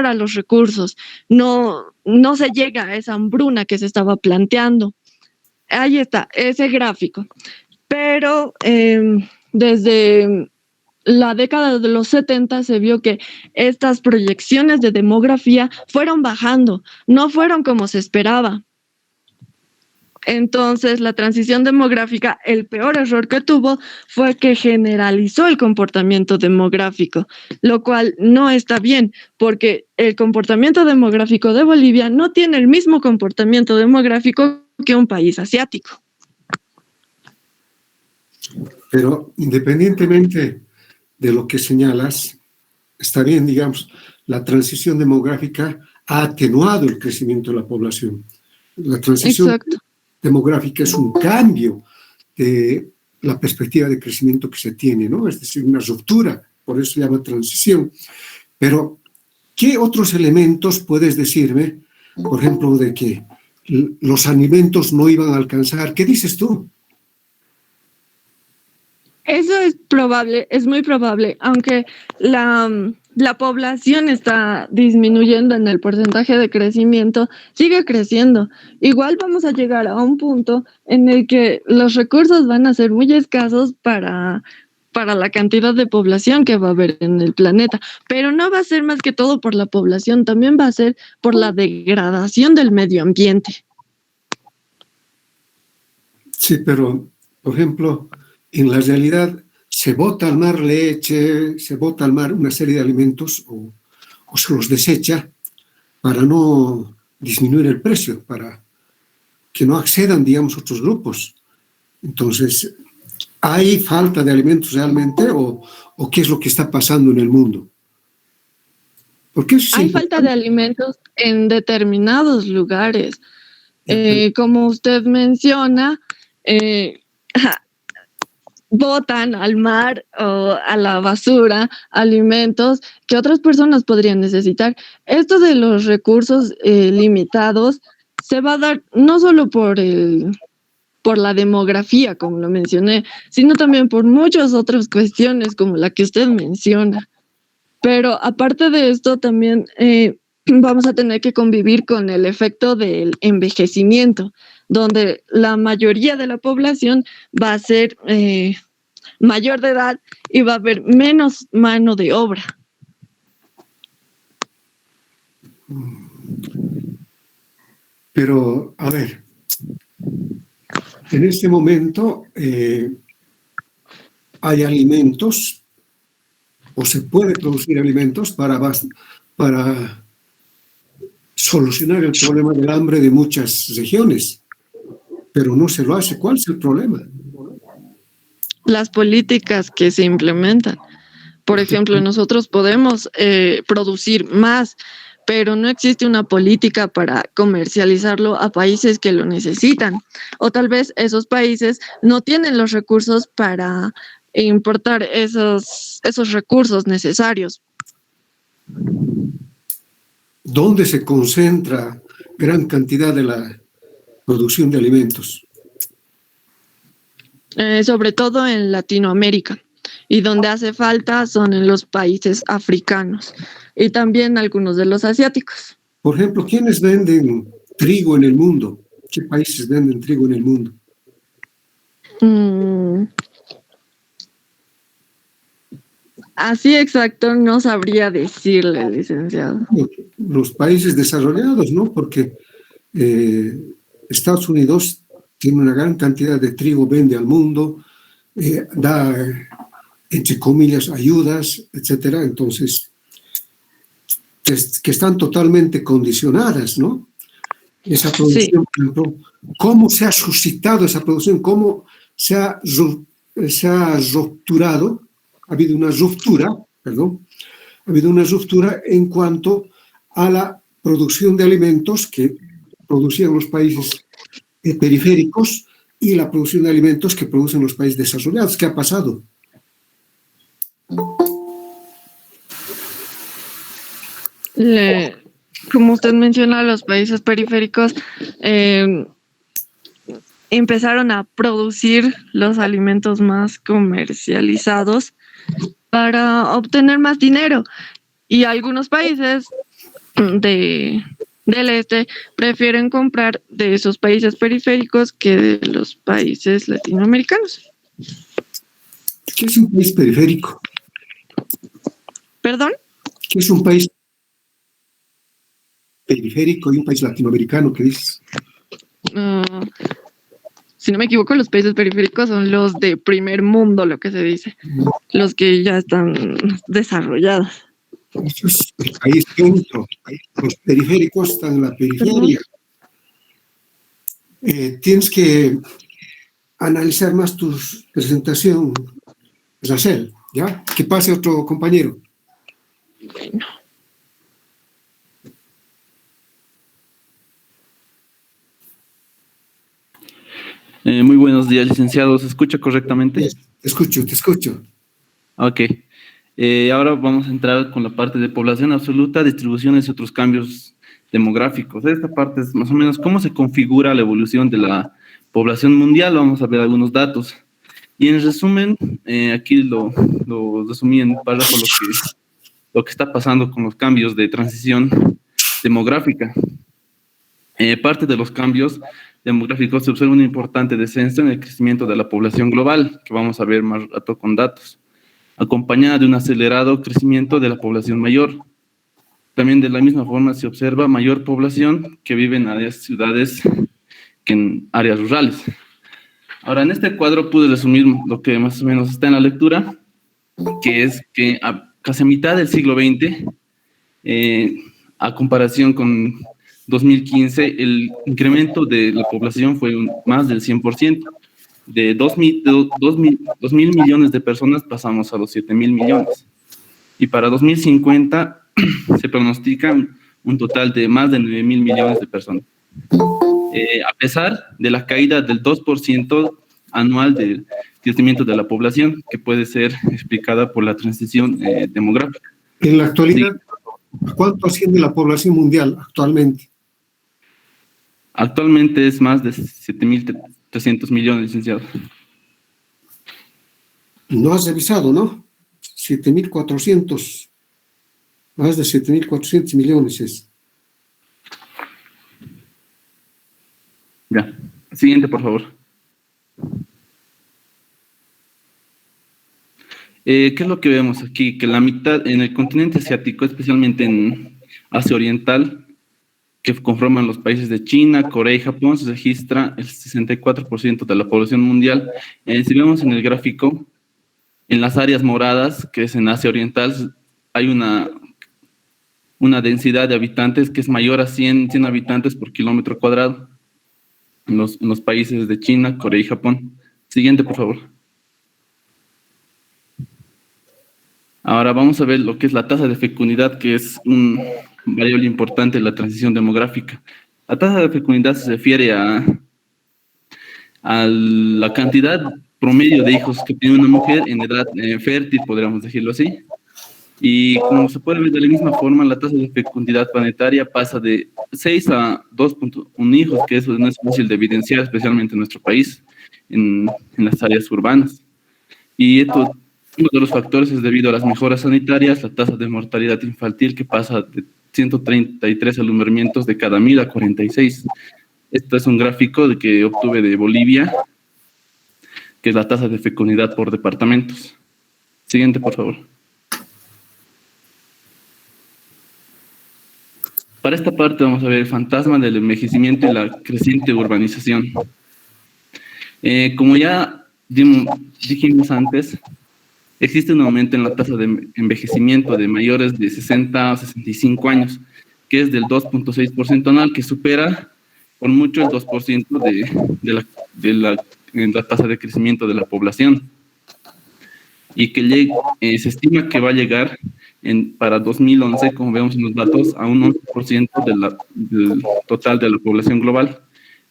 a los recursos, no se llega a esa hambruna que se estaba planteando. Ahí está, ese gráfico. Pero desde la década de los 70 se vio que estas proyecciones de demografía fueron bajando, no fueron como se esperaba. Entonces, la transición demográfica, el peor error que tuvo fue que generalizó el comportamiento demográfico, lo cual no está bien, porque el comportamiento demográfico de Bolivia no tiene el mismo comportamiento demográfico que un país asiático. Pero independientemente de lo que señalas, está bien, digamos, la transición demográfica ha atenuado el crecimiento de la población. La transición demográfica es un cambio de la perspectiva de crecimiento que se tiene, ¿no? Es decir, una ruptura, por eso se llama transición. Pero, ¿qué otros elementos puedes decirme, por ejemplo, de que los alimentos no iban a alcanzar? ¿Qué dices tú? Eso es probable, es muy probable, aunque la población está disminuyendo en el porcentaje de crecimiento, sigue creciendo. Igual vamos a llegar a un punto en el que los recursos van a ser muy escasos para la cantidad de población que va a haber en el planeta, pero no va a ser más que todo por la población, también va a ser por la degradación del medio ambiente. Sí, pero, por ejemplo, en la realidad se bota al mar leche, se bota al mar una serie de alimentos o se los desecha para no disminuir el precio, para que no accedan, digamos, otros grupos. Entonces, ¿hay falta de alimentos realmente o qué es lo que está pasando en el mundo? Porque hay falta de alimentos en determinados lugares. Como usted menciona, botan al mar o a la basura alimentos que otras personas podrían necesitar. Esto de los recursos limitados se va a dar no solo por la demografía, como lo mencioné, sino también por muchas otras cuestiones como la que usted menciona. Pero aparte de esto, también vamos a tener que convivir con el efecto del envejecimiento, donde la mayoría de la población va a ser mayor de edad y va a haber menos mano de obra. Pero, a ver, en este momento hay alimentos o se puede producir alimentos para solucionar el problema del hambre de muchas regiones, pero no se lo hace. ¿Cuál es el problema? Las políticas que se implementan. Por ejemplo, nosotros podemos producir más, pero no existe una política para comercializarlo a países que lo necesitan. O tal vez esos países no tienen los recursos para importar esos recursos necesarios. ¿Dónde se concentra gran cantidad de la producción de alimentos? Sobre todo en Latinoamérica. Y donde hace falta son en los países africanos y también algunos de los asiáticos. Por ejemplo, ¿quiénes venden trigo en el mundo? ¿Qué países venden trigo en el mundo? Así exacto no sabría decirle, licenciado. Los países desarrollados, ¿no? Porque Estados Unidos tiene una gran cantidad de trigo, vende al mundo, da, entre comillas, ayudas, etcétera. Entonces, que están totalmente condicionadas, ¿no? Esa producción, por ejemplo, ¿cómo se ha suscitado esa producción? ¿Cómo se ha rupturado? Ha habido una ruptura en cuanto a la producción de alimentos que producían los países periféricos y la producción de alimentos que producen los países desarrollados. ¿Qué ha pasado? Como usted menciona, los países periféricos empezaron a producir los alimentos más comercializados para obtener más dinero. Y algunos países de, del este prefieren comprar de esos países periféricos que de los países latinoamericanos. ¿Qué es un país periférico? ¿Perdón? ¿Qué es un país periférico y un país latinoamericano? ¿Qué dices? Si no me equivoco, los países periféricos son los de primer mundo, lo que se dice, los que ya están desarrollados. Eso es el país centro. Los periféricos están en la periferia. Tienes que analizar más tu presentación, Rachel, ¿ya? Que pase otro compañero. Bueno. Muy buenos días, licenciado. ¿Se escucha correctamente? Te escucho. Ok. Ahora vamos a entrar con la parte de población absoluta, distribuciones y otros cambios demográficos. Esta parte es más o menos cómo se configura la evolución de la población mundial. Vamos a ver algunos datos. Y en resumen, aquí lo resumí en un párrafo lo que está pasando con los cambios de transición demográfica. Parte de los cambios demográficos se observa un importante descenso en el crecimiento de la población global, que vamos a ver más rato con datos, acompañada de un acelerado crecimiento de la población mayor. También de la misma forma se observa mayor población que vive en áreas ciudades que en áreas rurales. Ahora, en este cuadro pude resumir lo que más o menos está en la lectura, que es que a casi a mitad del siglo XX, a comparación con 2015, el incremento de la población fue más del 100%. De 2.000 millones de personas pasamos a los 7.000 millones. Y para 2050 se pronostica un total de más de 9.000 millones de personas. A pesar de la caída del 2% anual del crecimiento de la población, que puede ser explicada por la transición demográfica. En la actualidad, sí. ¿Cuánto asciende la población mundial actualmente? Actualmente es más de 7.300 millones, licenciado. No has revisado, ¿no? 7.400. Más de 7.400 millones es. Ya. Siguiente, por favor. ¿Qué es lo que vemos aquí? Que la mitad en el continente asiático, especialmente en Asia Oriental, que conforman los países de China, Corea y Japón, se registra el 64% de la población mundial. Si vemos en el gráfico, en las áreas moradas, que es en Asia Oriental, hay una densidad de habitantes que es mayor a 100 habitantes por kilómetro cuadrado en los países de China, Corea y Japón. Siguiente, por favor. Ahora vamos a ver lo que es la tasa de fecundidad, que es un variable importante en la transición demográfica. La tasa de fecundidad se refiere a la cantidad promedio de hijos que tiene una mujer en edad fértil, podríamos decirlo así. Y como se puede ver de la misma forma, la tasa de fecundidad planetaria pasa de 6 a 2.1 hijos, que eso no es fácil de evidenciar, especialmente en nuestro país, en las áreas urbanas. Y esto, uno de los factores es debido a las mejoras sanitarias, la tasa de mortalidad infantil que pasa de 133 alumbramientos de cada 1.000 a 46. Este es un gráfico que obtuve de Bolivia, que es la tasa de fecundidad por departamentos. Siguiente, por favor. Para esta parte vamos a ver el fantasma del envejecimiento y la creciente urbanización. Como ya dijimos antes, existe un aumento en la tasa de envejecimiento de mayores de 60 a 65 años, que es del 2.6% anual, que supera por mucho el 2% de la tasa de crecimiento de la población. Y que se estima que va a llegar para 2011, como vemos en los datos, a un 11% del total de la población global.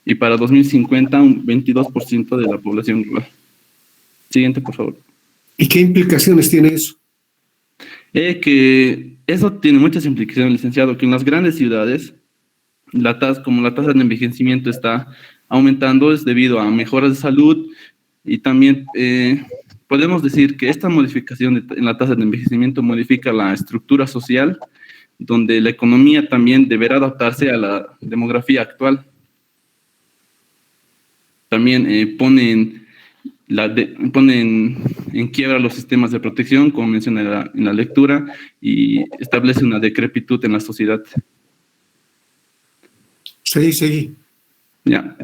Y para 2050, un 22% de la población global. Siguiente, por favor. ¿Y qué implicaciones tiene eso? Que eso tiene muchas implicaciones, licenciado, que en las grandes ciudades, como la tasa de envejecimiento está aumentando, es debido a mejoras de salud y también podemos decir que esta modificación en la tasa de envejecimiento modifica la estructura social donde la economía también deberá adaptarse a la demografía actual. También ponen en quiebra los sistemas de protección, como menciona en la lectura, y establece una decrepitud en la sociedad. Seguí. Ya,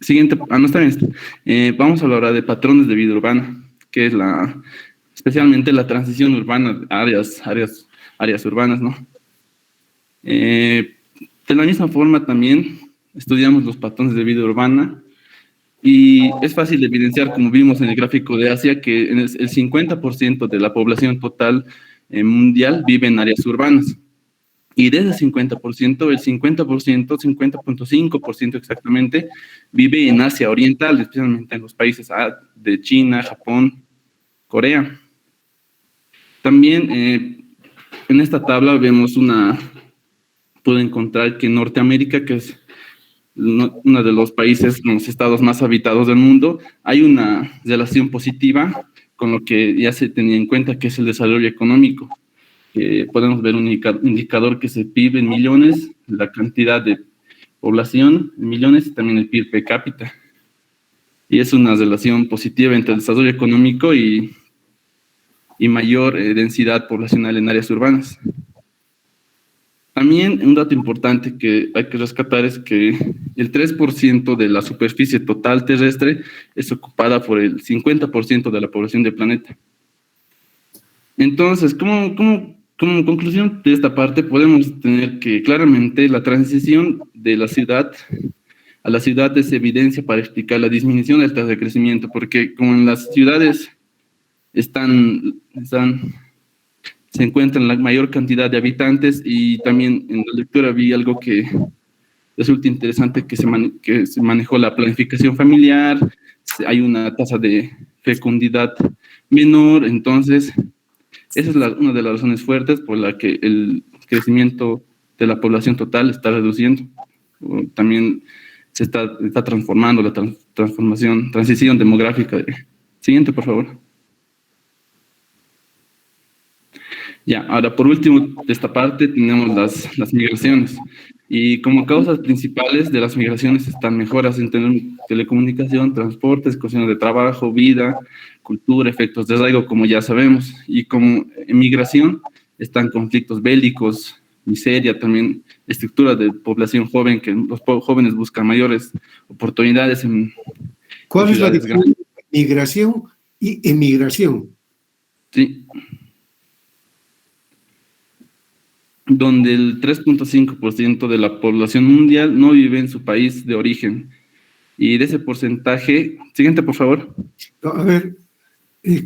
siguiente, no está bien. Vamos a hablar de patrones de vida urbana, que es especialmente la transición urbana, áreas urbanas, ¿no? De la misma forma también estudiamos los patrones de vida urbana y es fácil evidenciar, como vimos en el gráfico de Asia, que el 50% de la población total mundial vive en áreas urbanas. Y de ese 50%, el 50%, 50.5% exactamente, vive en Asia Oriental, especialmente en los países de China, Japón, Corea. También en esta tabla puedo encontrar que Norteamérica, que es uno de los países, los estados más habitados del mundo, hay una relación positiva con lo que ya se tenía en cuenta, que es el desarrollo económico. Podemos ver un indicador que es el PIB en millones, la cantidad de población en millones y también el PIB per cápita. Y es una relación positiva entre el desarrollo económico y mayor densidad poblacional en áreas urbanas. También un dato importante que hay que rescatar es que el 3% de la superficie total terrestre es ocupada por el 50% de la población del planeta. Entonces, como conclusión de esta parte, podemos tener que claramente la transición de la ciudad a la ciudad es evidencia para explicar la disminución del tasa de crecimiento, porque como en las ciudades se encuentran la mayor cantidad de habitantes, y también en la lectura vi algo que resulta interesante, que se manejó la planificación familiar, hay una tasa de fecundidad menor. Entonces esa es una de las razones fuertes por la que el crecimiento de la población total está reduciendo. También se está transformando la transición demográfica. Siguiente, por favor. Ya, ahora por último de esta parte tenemos las migraciones. Y como causas principales de las migraciones están mejoras en telecomunicación, transportes, cuestiones de trabajo, vida, cultura, efectos de arraigo, como ya sabemos. Y como emigración están conflictos bélicos, miseria, también estructura de población joven, que los jóvenes buscan mayores oportunidades en ¿Cuál es la ciudades diferencia grandes. entre migración y emigración? Sí. Donde el 3.5% de la población mundial no vive en su país de origen. Y de ese porcentaje, siguiente, por favor. A ver,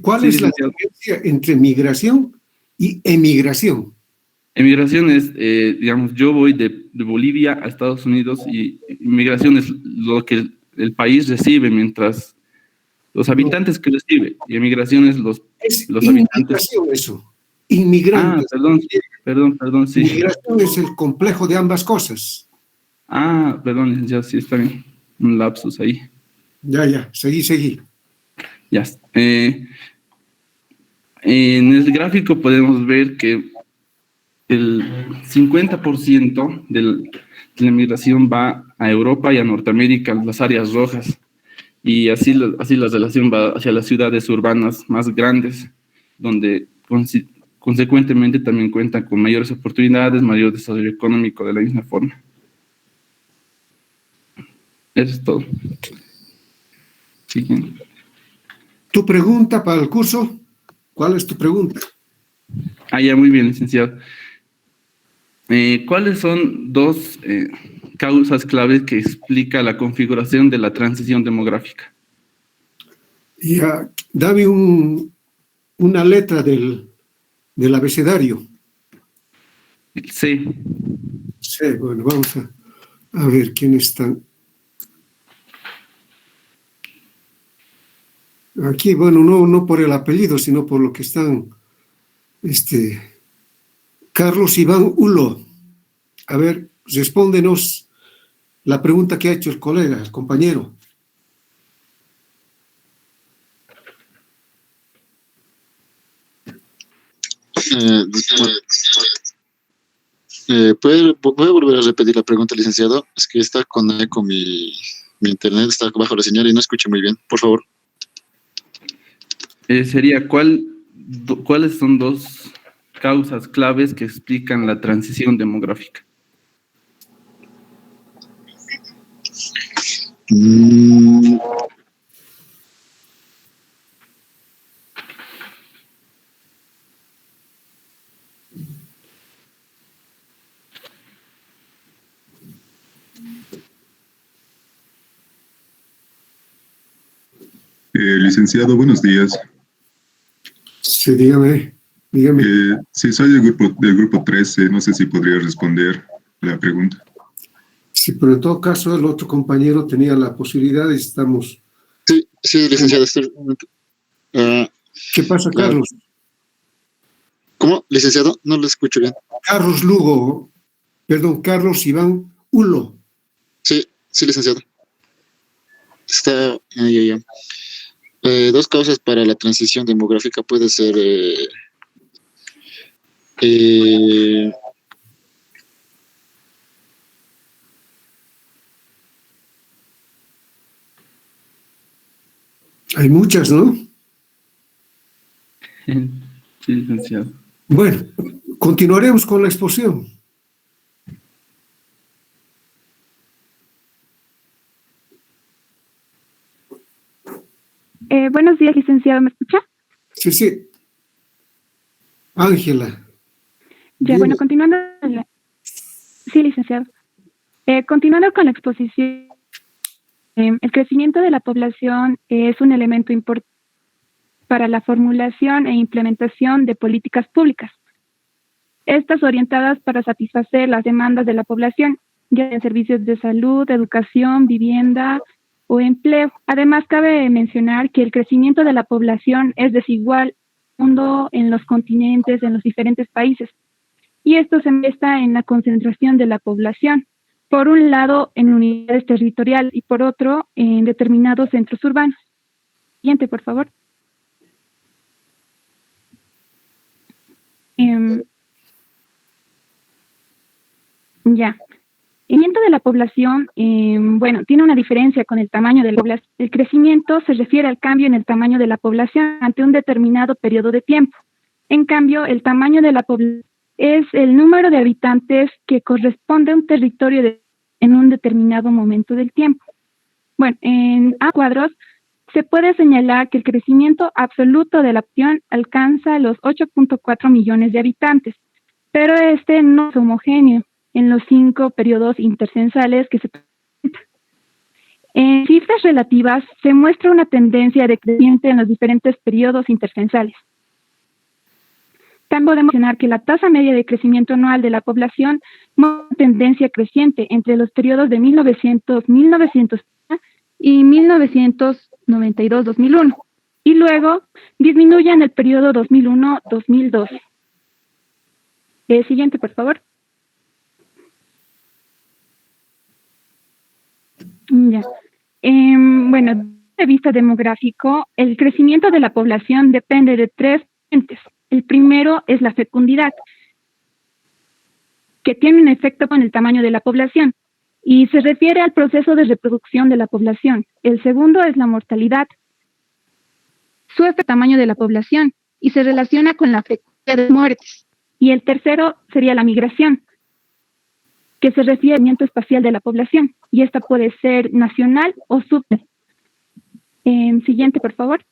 ¿cuál Sí, es la licenciado. diferencia entre migración y emigración? Emigración es, digamos, yo voy de Bolivia a Estados Unidos, y migración es lo que el país recibe, mientras los No, habitantes que recibe, y emigración es es los habitantes. inmigración eso. Inmigrantes. Perdón, sí. Inmigración es el complejo de ambas cosas. Perdón, licenciado, sí, está bien. Un lapsus ahí. Ya, seguí. Ya. En el gráfico podemos ver que el 50% de la migración va a Europa y a Norteamérica, las áreas rojas, y así la relación va hacia las ciudades urbanas más grandes, donde consecuentemente también cuentan con mayores oportunidades, mayor desarrollo económico de la misma forma. Eso es todo. Siguiente. ¿Tu pregunta para el curso? ¿Cuál es tu pregunta? Ya, muy bien, licenciado. ¿Cuáles son dos causas claves que explica la configuración de la transición demográfica? Ya, dame una letra del abecedario. Sí. Sí, bueno, vamos a ver quiénes están. Aquí, bueno, no por el apellido, sino por lo que están. Carlos Iván Ulo. A ver, respóndenos la pregunta que ha hecho el colega, el compañero. ¿Puede volver a repetir la pregunta, licenciado? Es que está con eco mi internet, está bajo la señal y no escucho muy bien. Por favor. Sería, ¿cuáles son dos causas claves que explican la transición demográfica? Mm, Licenciado, buenos días. Sí, dígame. Sí, soy del grupo 13, no sé si podría responder la pregunta. Sí, pero en todo caso el otro compañero tenía la posibilidad y estamos... sí, licenciado. ¿Qué pasa, Carlos? ¿Cómo, licenciado? No lo escucho bien. Carlos Iván Ulo. Sí, licenciado. Está... ya. Dos causas para la transición demográfica puede ser Hay muchas, ¿no? Sí, licenciado. Bueno, continuaremos con la exposición. Buenos días, licenciado, ¿me escucha? Sí. Ángela. Ya, Bien. bueno, continuando. Sí, licenciado. Continuando con la exposición, el crecimiento de la población es un elemento importante para la formulación e implementación de políticas públicas. Estas orientadas para satisfacer las demandas de la población, ya en servicios de salud, educación, vivienda o empleo. Además, cabe mencionar que el crecimiento de la población es desigual en los continentes, en los diferentes países. Y esto se muestra en la concentración de la población. Por un lado, en unidades territoriales y por otro, en determinados centros urbanos. Siguiente, por favor. Ya. El crecimiento de la población, tiene una diferencia con el tamaño de la población. El crecimiento se refiere al cambio en el tamaño de la población ante un determinado periodo de tiempo. En cambio, el tamaño de la población es el número de habitantes que corresponde a un territorio en un determinado momento del tiempo. Bueno, en A cuadros se puede señalar que el crecimiento absoluto de la población alcanza los 8.4 millones de habitantes, pero este no es homogéneo en los 5 periodos intercensales que se presentan. En cifras relativas se muestra una tendencia decreciente en los diferentes periodos intercensales. También podemos mencionar que la tasa media de crecimiento anual de la población muestra una tendencia creciente entre los periodos de 1900 y 1992-2001, y luego disminuye en el periodo 2001-2012. Siguiente, por favor. Ya. Desde el punto de vista demográfico, el crecimiento de la población depende de 3 entes. El primero es la fecundidad, que tiene un efecto con el tamaño de la población y se refiere al proceso de reproducción de la población. El segundo es la mortalidad, su efecto tamaño de la población y se relaciona con la frecuencia de muertes. Y el tercero sería la migración, que se refiere al movimiento espacial de la población y esta puede ser nacional o subnacional. Siguiente, por favor.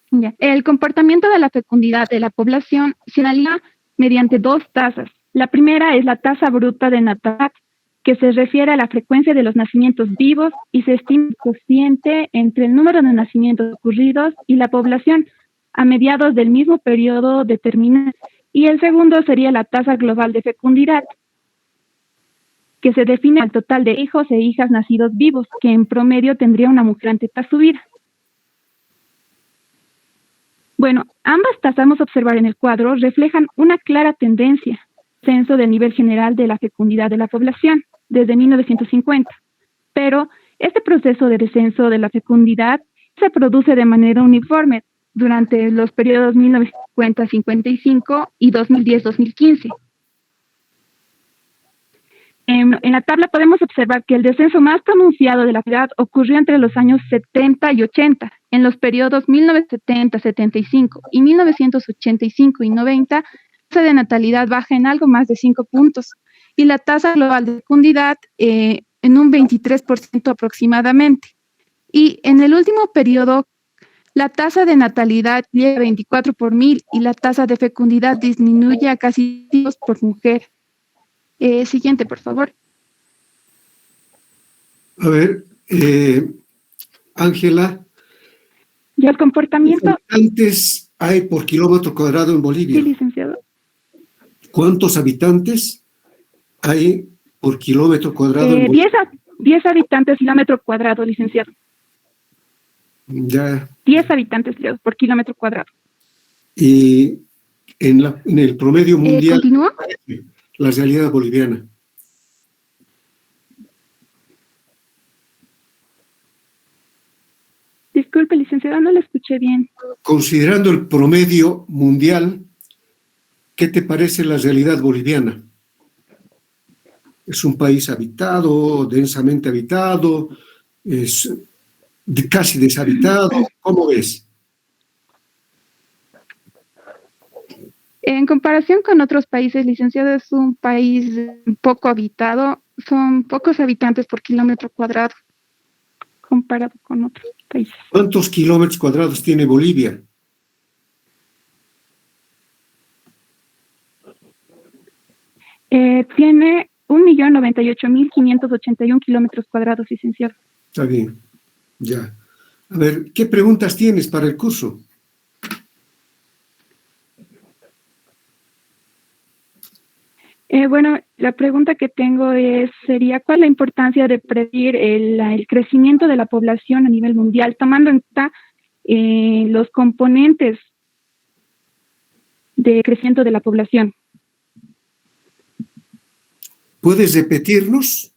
Ya. El comportamiento de la fecundidad de la población se analiza mediante 2 tasas. La primera es la tasa bruta de natalidad, que se refiere a la frecuencia de los nacimientos vivos y se estima el cociente entre el número de nacimientos ocurridos y la población a mediados del mismo periodo determinado. Y el segundo sería la tasa global de fecundidad, que se define al total de hijos e hijas nacidos vivos, que en promedio tendría una mujer ante toda su vida. Bueno, ambas tasas, vamos a observar en el cuadro, reflejan una clara tendencia, descenso del nivel general de la fecundidad de la población desde 1950. Pero este proceso de descenso de la fecundidad se produce de manera uniforme durante los periodos 1950-55 y 2010-2015. En la tabla podemos observar que el descenso más pronunciado de la ciudad ocurrió entre los años 70 y 80. En los periodos 1970-75 y 1985 y 90, la tasa de natalidad baja en algo más de 5 puntos y la tasa global de fecundidad en un 23% aproximadamente. Y en el último periodo, la tasa de natalidad llega a 24 por mil y la tasa de fecundidad disminuye a casi 2 por mujer. Siguiente, por favor. A ver, Ángela. Y el comportamiento. ¿Cuántos habitantes hay por kilómetro cuadrado en Bolivia? Sí, licenciado. ¿Cuántos habitantes hay por kilómetro cuadrado en Bolivia? 10 habitantes kilómetro cuadrado, licenciado. Ya. 10 habitantes por kilómetro cuadrado. Y en el promedio mundial, ¿Continúa? la realidad boliviana. Disculpe, licenciada, no la escuché bien. Considerando el promedio mundial, ¿qué te parece la realidad boliviana? ¿Es un país habitado, densamente habitado? ¿Es casi deshabitado? ¿Cómo ves? En comparación con otros países, licenciado, es un país poco habitado. Son pocos habitantes por kilómetro cuadrado comparado con otros países. ¿Cuántos kilómetros cuadrados tiene Bolivia? Tiene 1.098.581 kilómetros cuadrados, licenciado. Está bien, ya. A ver, ¿qué preguntas tienes para el curso? Bueno, la pregunta que tengo sería, ¿cuál es la importancia de predecir el crecimiento de la población a nivel mundial, tomando en cuenta los componentes de crecimiento de la población? ¿Puedes repetirnos?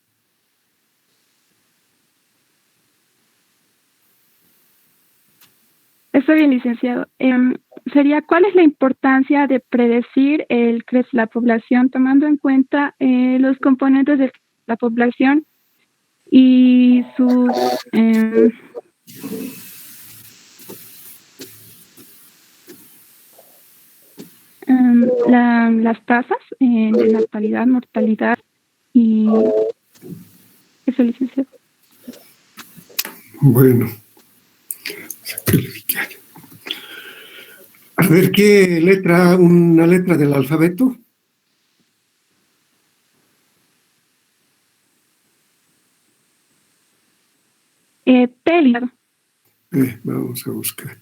Está bien, licenciado. Sería, ¿cuál es la importancia de predecir la población, tomando en cuenta los componentes de la población y sus las tasas de natalidad, mortalidad y eso, licenciado? Bueno. A ver, ¿qué letra? ¿Una letra del alfabeto? T, licenciado. Vamos a buscar.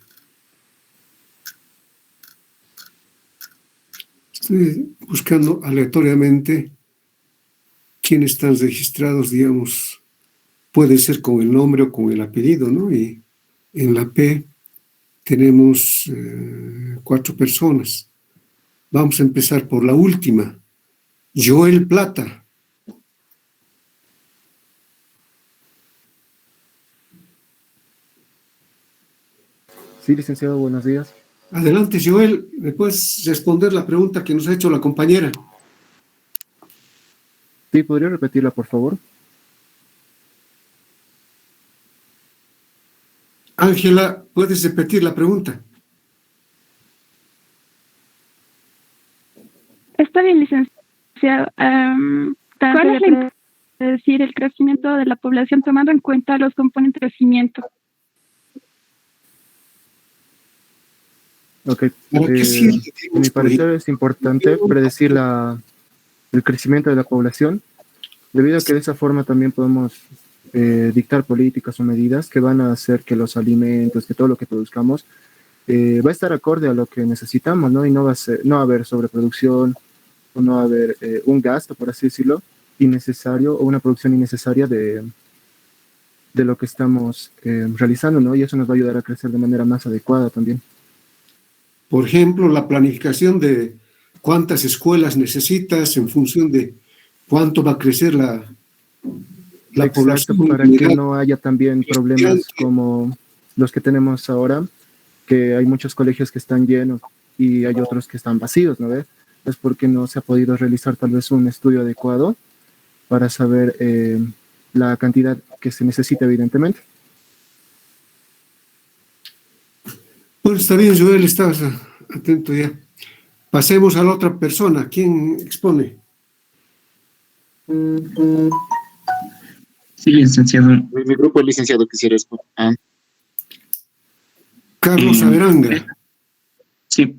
Estoy buscando aleatoriamente quiénes están registrados, digamos, puede ser con el nombre o con el apellido, ¿no? Y en la P tenemos 4 personas. Vamos a empezar por la última. Joel Plata. Sí, licenciado, buenos días. Adelante, Joel. ¿Me puedes responder la pregunta que nos ha hecho la compañera? Sí, ¿podría repetirla, por favor? Ángela, ¿puedes repetir la pregunta? Está bien, licenciado. ¿Cuál es la decir el crecimiento de la población tomando en cuenta los componentes de crecimiento? Ok. En mi parecer es importante predecir el crecimiento de la población, debido a que de esa forma también podemos dictar políticas o medidas que van a hacer que los alimentos, que todo lo que produzcamos va a estar acorde a lo que necesitamos, ¿no? Y no va a haber sobreproducción o no va a haber un gasto, por así decirlo, innecesario o una producción innecesaria de lo que estamos realizando, ¿no? Y eso nos va a ayudar a crecer de manera más adecuada también. Por ejemplo, la planificación de cuántas escuelas necesitas en función de cuánto va a crecer la población. Para que no haya también problemas como los que tenemos ahora, que hay muchos colegios que están llenos y hay otros que están vacíos, ¿no ve? Es porque no se ha podido realizar tal vez un estudio adecuado para saber la cantidad que se necesita, evidentemente. Bueno, está bien, Joel, estás atento ya. Pasemos a la otra persona. ¿Quién expone? Sí, licenciado. Mi grupo, el licenciado, quisiera responder. Carlos Averanga. Sí,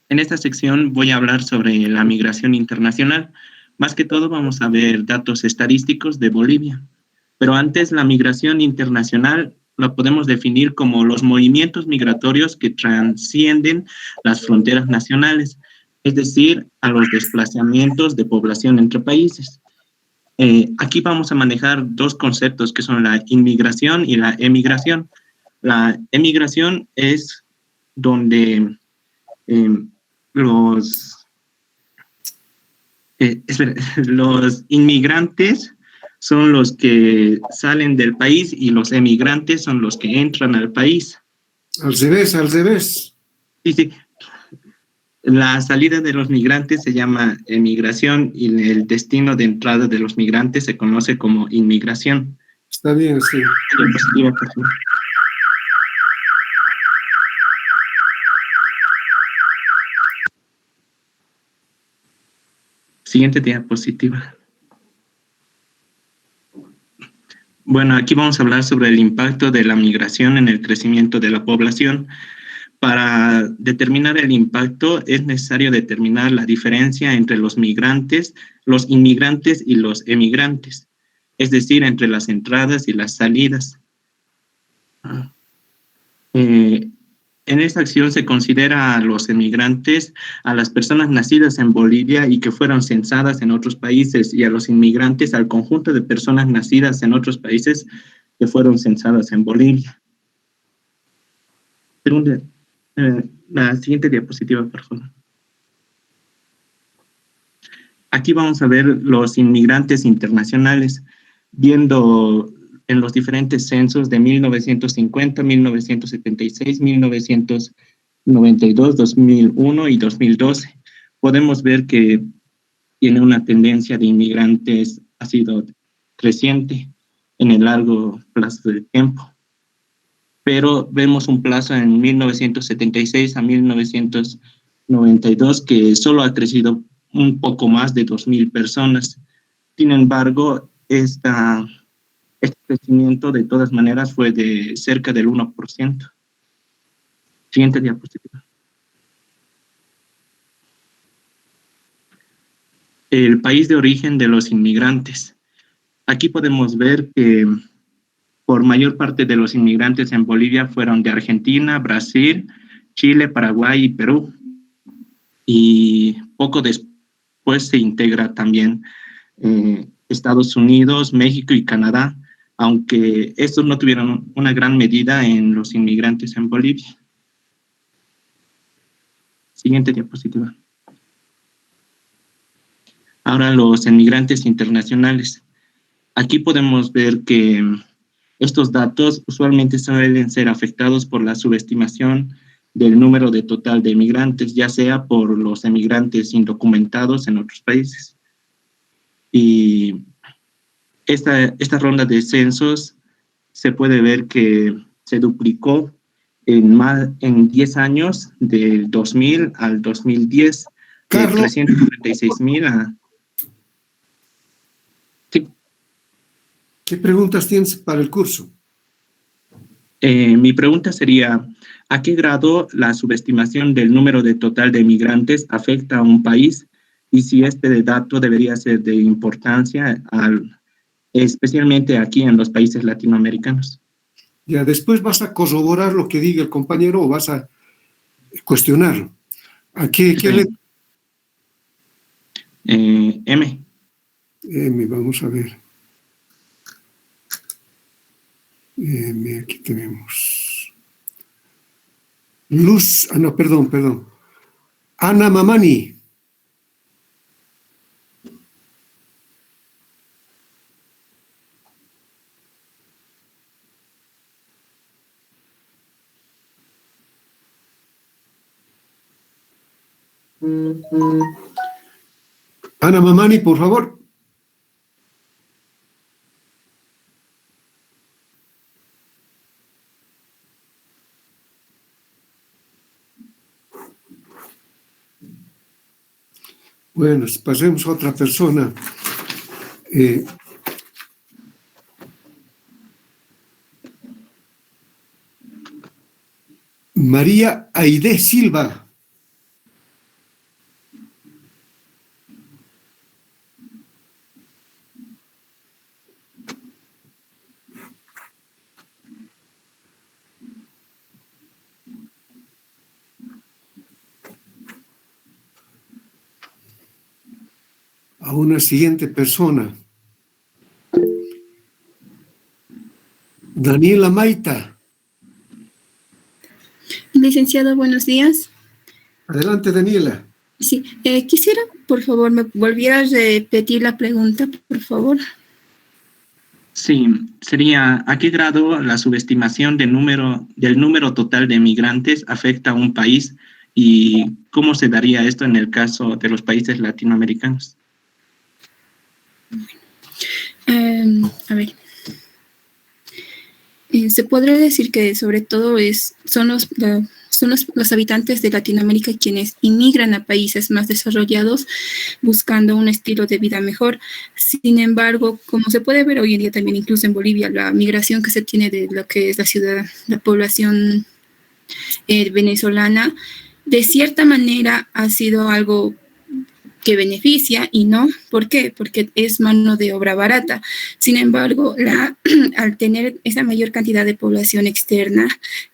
en esta sección voy a hablar sobre la migración internacional. Más que todo vamos a ver datos estadísticos de Bolivia. Pero antes, la migración internacional la podemos definir como los movimientos migratorios que trascienden las fronteras nacionales, es decir, a los desplazamientos de población entre países. Aquí vamos a manejar dos conceptos que son la inmigración y la emigración. La emigración es donde los, los inmigrantes son los que salen del país y los emigrantes son los que entran al país. Al revés, al revés. Sí, sí. La salida de los migrantes se llama emigración y el destino de entrada de los migrantes se conoce como inmigración. Está bien, sí. Diapositiva, por favor. Siguiente diapositiva. Bueno, aquí vamos a hablar sobre el impacto de la migración en el crecimiento de la población. Para determinar el impacto es necesario determinar la diferencia entre los migrantes, los inmigrantes y los emigrantes, es decir, entre las entradas y las salidas. En esta acción se considera a los emigrantes, a las personas nacidas en Bolivia y que fueron censadas en otros países, y a los inmigrantes al conjunto de personas nacidas en otros países que fueron censadas en Bolivia. Segunda, la siguiente diapositiva, por favor. Aquí vamos a ver los inmigrantes internacionales, viendo en los diferentes censos de 1950, 1976, 1992, 2001 y 2012. Podemos ver que tiene una tendencia de inmigrantes, ha sido creciente en el largo plazo de tiempo. Pero vemos un plazo en 1976 a 1992 que solo ha crecido un poco más de 2,000 personas. Sin embargo, este crecimiento de todas maneras fue de cerca del 1%. Siguiente diapositiva. El país de origen de los inmigrantes. Aquí podemos ver que por mayor parte de los inmigrantes en Bolivia fueron de Argentina, Brasil, Chile, Paraguay y Perú. Y poco después se integra también Estados Unidos, México y Canadá, aunque estos no tuvieron una gran medida en los inmigrantes en Bolivia. Siguiente diapositiva. Ahora los inmigrantes internacionales. Aquí podemos ver que estos datos usualmente suelen ser afectados por la subestimación del número de total de emigrantes, ya sea por los emigrantes indocumentados en otros países. Y esta ronda de censos se puede ver que se duplicó en 10 años, del 2000 al 2010, de 336,000 a... Sí. ¿Qué preguntas tienes para el curso? Mi pregunta sería, ¿a qué grado la subestimación del número de total de migrantes afecta a un país? Y si este dato debería ser de importancia, especialmente aquí en los países latinoamericanos. Ya, después vas a corroborar lo que diga el compañero o vas a cuestionarlo. ¿A qué le...? M. Vamos a ver. Aquí tenemos. Luz, no, perdón. Ana Mamani. Ana Mamani, por favor. Bueno, pasemos a otra persona. María Aide Silva. A una siguiente persona. Daniela Maita. Licenciado, buenos días. Adelante, Daniela. Sí, quisiera, por favor, me volviera a repetir la pregunta, por favor. Sí, sería, ¿a qué grado la subestimación del número total de migrantes afecta a un país y cómo se daría esto en el caso de los países latinoamericanos? A ver, se podría decir que sobre todo son los habitantes de Latinoamérica quienes inmigran a países más desarrollados buscando un estilo de vida mejor. Sin embargo, como se puede ver hoy en día también incluso en Bolivia, la migración que se tiene de lo que es la población venezolana, de cierta manera ha sido algo que beneficia y no. ¿Por qué? Porque es mano de obra barata. Sin embargo, al tener esa mayor cantidad de población externa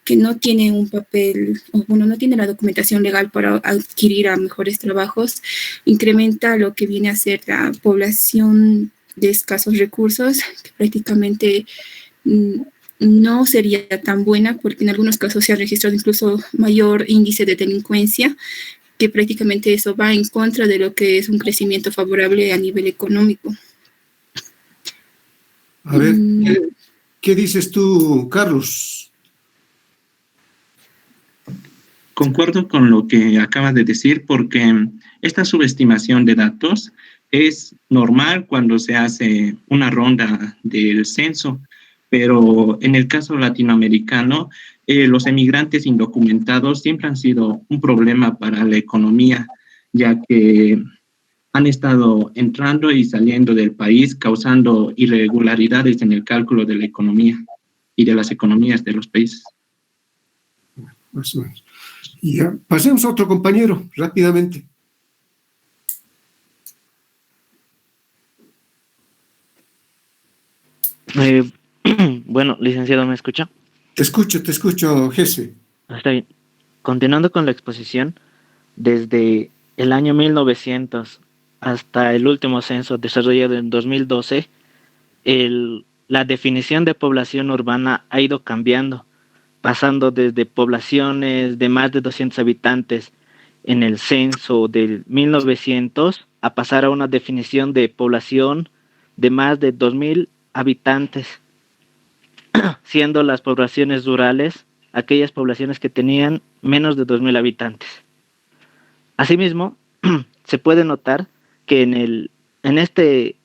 que no tiene un papel, o bueno, no tiene la documentación legal para adquirir a mejores trabajos, incrementa lo que viene a ser la población de escasos recursos, que prácticamente no sería tan buena, porque en algunos casos se ha registrado incluso mayor índice de delincuencia, que prácticamente eso va en contra de lo que es un crecimiento favorable a nivel económico. A ver, ¿qué dices tú, Carlos? Concuerdo con lo que acabas de decir, porque esta subestimación de datos es normal cuando se hace una ronda del censo, pero en el caso latinoamericano, los emigrantes indocumentados siempre han sido un problema para la economía, ya que han estado entrando y saliendo del país, causando irregularidades en el cálculo de la economía y de las economías de los países. Más o menos. Y ya, pasemos a otro compañero, rápidamente. Bueno, licenciado, ¿me escucha? Te escucho, Jesse. Está bien. Continuando con la exposición, desde el año 1900 hasta el último censo desarrollado en 2012, la definición de población urbana ha ido cambiando, pasando desde poblaciones de más de 200 habitantes en el censo del 1900 a pasar a una definición de población de más de 2.000 habitantes, siendo las poblaciones rurales aquellas poblaciones que tenían menos de 2.000 habitantes. Asimismo, se puede notar que en este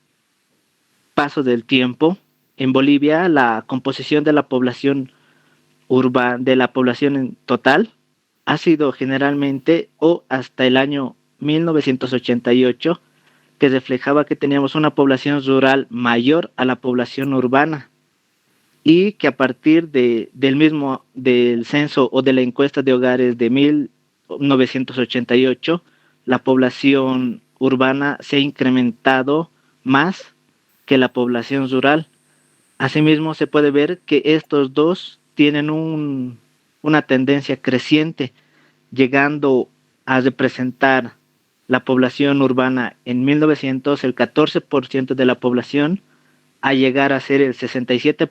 paso del tiempo, en Bolivia, la composición de la población urbana, de la población en total, ha sido generalmente, o hasta el año 1988, que reflejaba que teníamos una población rural mayor a la población urbana, y que a partir del censo o de la encuesta de hogares de 1988, la población urbana se ha incrementado más que la población rural. Asimismo, se puede ver que estos dos tienen una tendencia creciente, llegando a representar la población urbana en 1900, el 14% de la población, a llegar a ser el 67%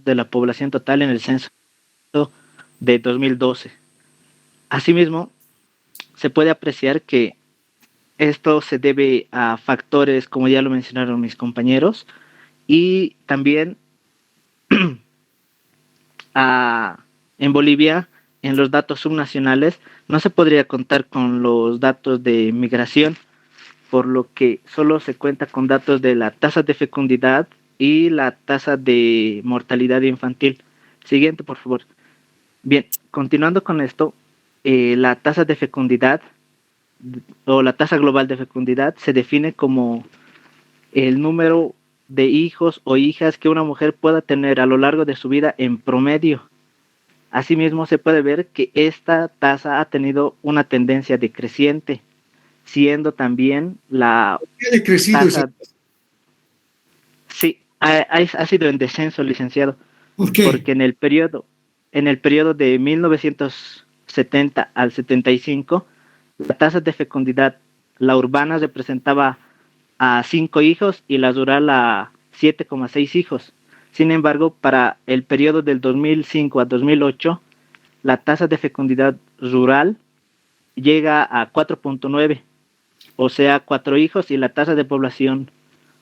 de la población total en el censo de 2012. Asimismo, se puede apreciar que esto se debe a factores, como ya lo mencionaron mis compañeros, y también en Bolivia en los datos subnacionales no se podría contar con los datos de migración, por lo que solo se cuenta con datos de la tasa de fecundidad y la tasa de mortalidad infantil. Siguiente, por favor. Bien, continuando con esto, la tasa de fecundidad o la tasa global de fecundidad se define como el número de hijos o hijas que una mujer pueda tener a lo largo de su vida en promedio. Asimismo, se puede ver que esta tasa ha tenido una tendencia decreciente, siendo también la ¿Qué ha decrecido tasa... esa? Sí, ha sido en descenso, licenciado. ¿Por qué? Porque en el periodo de 1970 al 75, la tasa de fecundidad, la urbana representaba a 5 hijos y la rural a 7,6 hijos. Sin embargo, para el periodo del 2005 a 2008, la tasa de fecundidad rural llega a 4,9, o sea, 4 hijos, y la tasa de población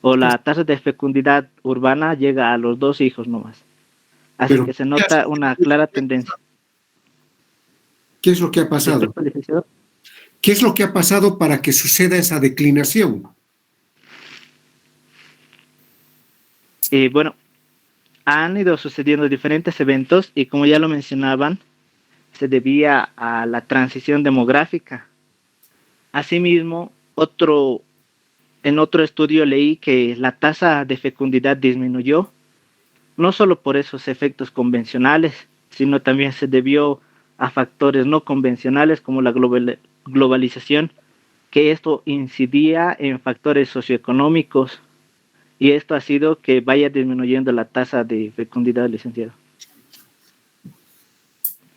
o la tasa de fecundidad urbana llega a los 2 hijos nomás. Así Pero, que se nota una clara tendencia. ¿qué es lo que ha pasado? Disculpe, licenciado. ¿Qué es lo que ha pasado para que suceda esa declinación? Bueno, han ido sucediendo diferentes eventos y como ya lo mencionaban, se debía a la transición demográfica. Asimismo, en otro estudio leí que la tasa de fecundidad disminuyó, no solo por esos efectos convencionales, sino también se debió a factores no convencionales como la globalización, que esto incidía en factores socioeconómicos, y esto ha sido que vaya disminuyendo la tasa de fecundidad, licenciado.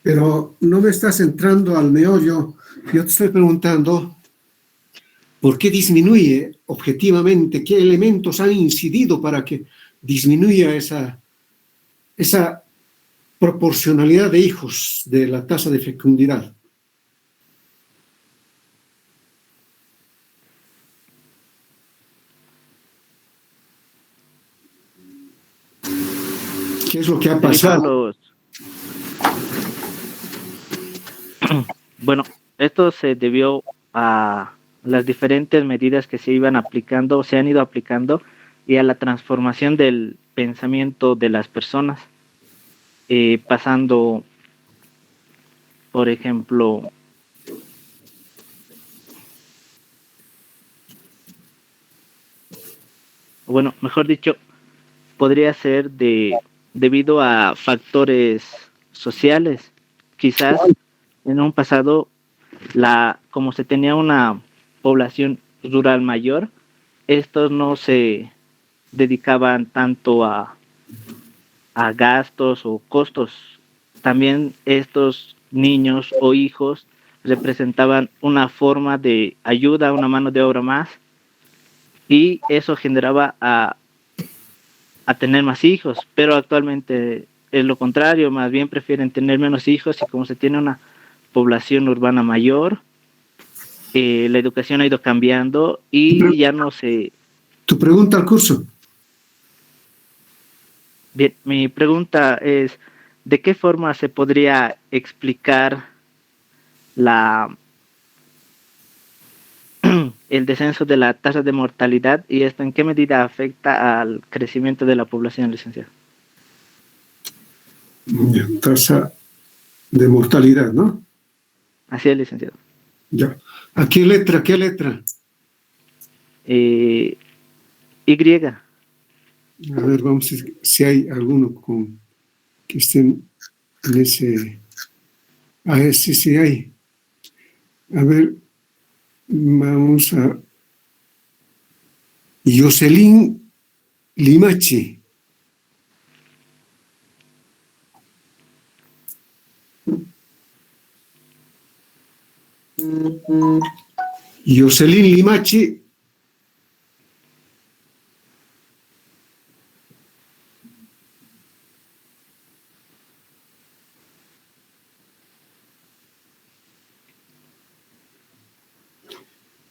Pero no me estás entrando al meollo. Yo te estoy preguntando por qué disminuye objetivamente, qué elementos han incidido para que disminuya esa proporcionalidad de hijos de la tasa de fecundidad. ¿Qué es lo que ha pasado? Bueno, esto se debió a las diferentes medidas que se iban aplicando o se han ido aplicando y a la transformación del pensamiento de las personas, pasando, por ejemplo, bueno, mejor dicho, podría ser debido a factores sociales. Quizás en un pasado, como se tenía una población rural mayor, estos no se dedicaban tanto a gastos o costos. También estos niños o hijos representaban una forma de ayuda, una mano de obra más, y eso generaba a tener más hijos, pero actualmente es lo contrario, más bien prefieren tener menos hijos, y como se tiene una población urbana mayor, la educación ha ido cambiando y ya no se... ¿Tu pregunta al curso? Bien, mi pregunta es, ¿de qué forma se podría explicar el descenso de la tasa de mortalidad y esto en qué medida afecta al crecimiento de la población, licenciado? Tasa de mortalidad, ¿no? Así es, licenciado. Ya. ¿A qué letra? ¿Qué letra? Y. A ver, vamos a ver si hay alguno que estén en ese... sí hay. A ver, vamos a... Jocelyn Limache. Jocelyn Limache.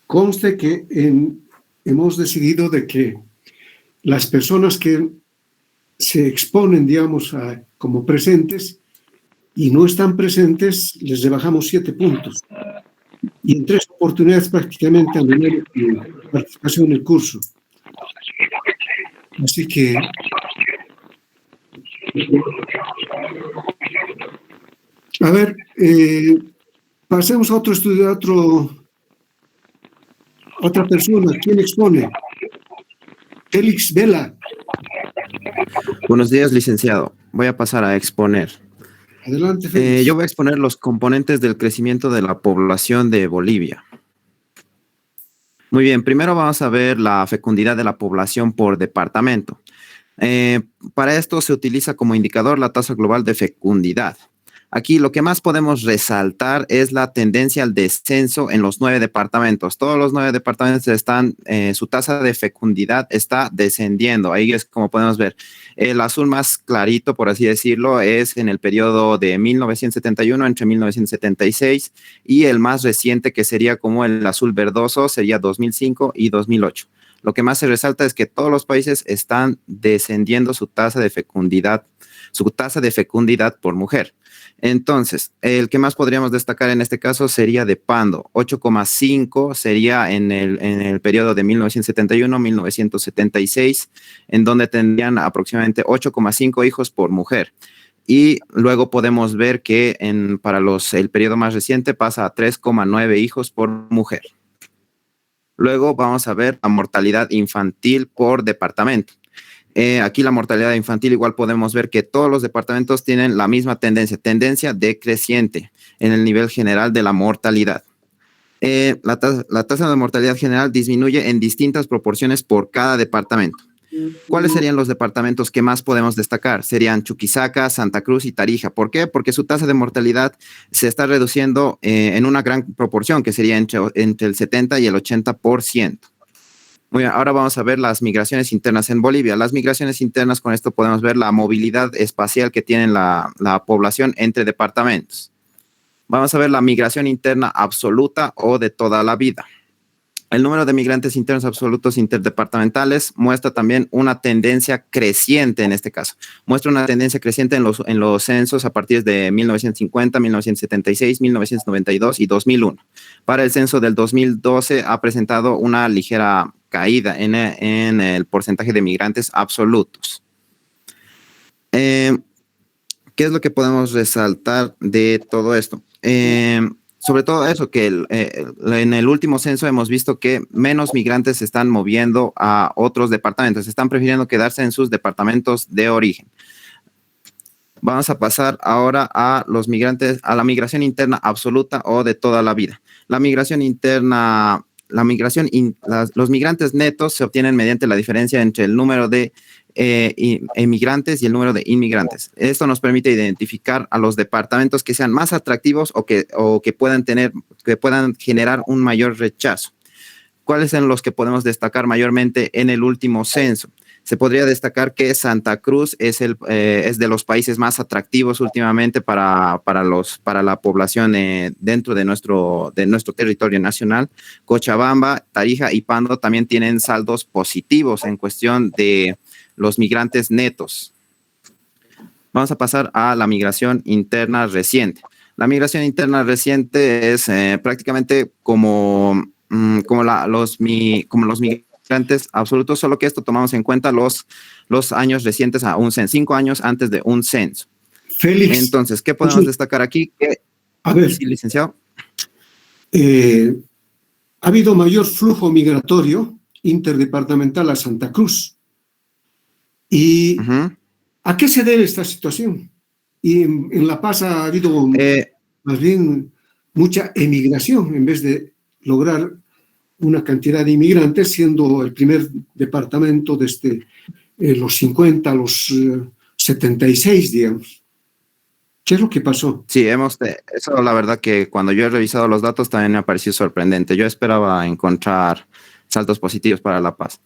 Conste que hemos decidido de que las personas que se exponen, digamos, como presentes, y no están presentes, les rebajamos 7 puntos. Y en 3 oportunidades prácticamente han tenido participación en el curso. Así que a ver, pasemos a otro estudio, otra persona. ¿Quién expone? Félix Vela. Buenos días, licenciado. Voy a pasar a exponer. Adelante, Félix. Yo voy a exponer los componentes del crecimiento de la población de Bolivia. Muy bien, primero vamos a ver la fecundidad de la población por departamento. Para esto se utiliza como indicador la tasa global de fecundidad. Aquí lo que más podemos resaltar es la tendencia al descenso en los 9 departamentos. Todos los 9 departamentos están, su tasa de fecundidad está descendiendo. Ahí es como podemos ver. El azul más clarito, por así decirlo, es en el periodo de 1971 entre 1976 y el más reciente, que sería como el azul verdoso, sería 2005 y 2008. Lo que más se resalta es que todos los países están descendiendo su tasa de fecundidad por mujer. Entonces, el que más podríamos destacar en este caso sería de Pando, 8,5 sería en el periodo de 1971-1976, en donde tendrían aproximadamente 8,5 hijos por mujer. Y luego podemos ver que para el periodo más reciente pasa a 3,9 hijos por mujer. Luego vamos a ver la mortalidad infantil por departamento. Aquí la mortalidad infantil igual podemos ver que todos los departamentos tienen la misma tendencia decreciente en el nivel general de la mortalidad. La tasa de mortalidad general disminuye en distintas proporciones por cada departamento. ¿Cuáles serían los departamentos que más podemos destacar? Serían Chuquisaca, Santa Cruz y Tarija. ¿Por qué? Porque su tasa de mortalidad se está reduciendo en una gran proporción, que sería entre el 70 y el 80%. Muy bien, ahora vamos a ver las migraciones internas en Bolivia. Las migraciones internas, con esto podemos ver la movilidad espacial que tiene la población entre departamentos. Vamos a ver la migración interna absoluta o de toda la vida. El número de migrantes internos absolutos interdepartamentales muestra también una tendencia creciente en este caso. Muestra una tendencia creciente en los censos a partir de 1950, 1976, 1992 y 2001. Para el censo del 2012 ha presentado una ligera caída en el porcentaje de migrantes absolutos. ¿Qué es lo que podemos resaltar de todo esto? Sobre todo eso, que en el último censo hemos visto que menos migrantes se están moviendo a otros departamentos, están prefiriendo quedarse en sus departamentos de origen. Vamos a pasar ahora a los migrantes, a la migración interna absoluta o de toda la vida. Los migrantes netos se obtienen mediante la diferencia entre el número de emigrantes y el número de inmigrantes. Esto nos permite identificar a los departamentos que sean más atractivos o que puedan generar un mayor rechazo. ¿Cuáles son los que podemos destacar mayormente en el último censo? Se podría destacar que Santa Cruz es de los países más atractivos últimamente para la población dentro de nuestro territorio nacional. Cochabamba, Tarija y Pando también tienen saldos positivos en cuestión de los migrantes netos. Vamos a pasar a la migración interna reciente. La migración interna reciente es prácticamente como los migrantes absolutos, solo que esto tomamos en cuenta los años recientes a un censo, 5 años antes de un censo. Félix. Entonces, ¿qué podemos destacar aquí? A ver, sí, licenciado. Ha habido mayor flujo migratorio interdepartamental a Santa Cruz. ¿Y a qué se debe esta situación? Y en La Paz ha habido más bien mucha emigración en vez de lograr una cantidad de inmigrantes, siendo el primer departamento desde los 50 a los 76, digamos. ¿Qué es lo que pasó? Sí, eso la verdad que cuando yo he revisado los datos también me ha parecido sorprendente. Yo esperaba encontrar saltos positivos para La Paz.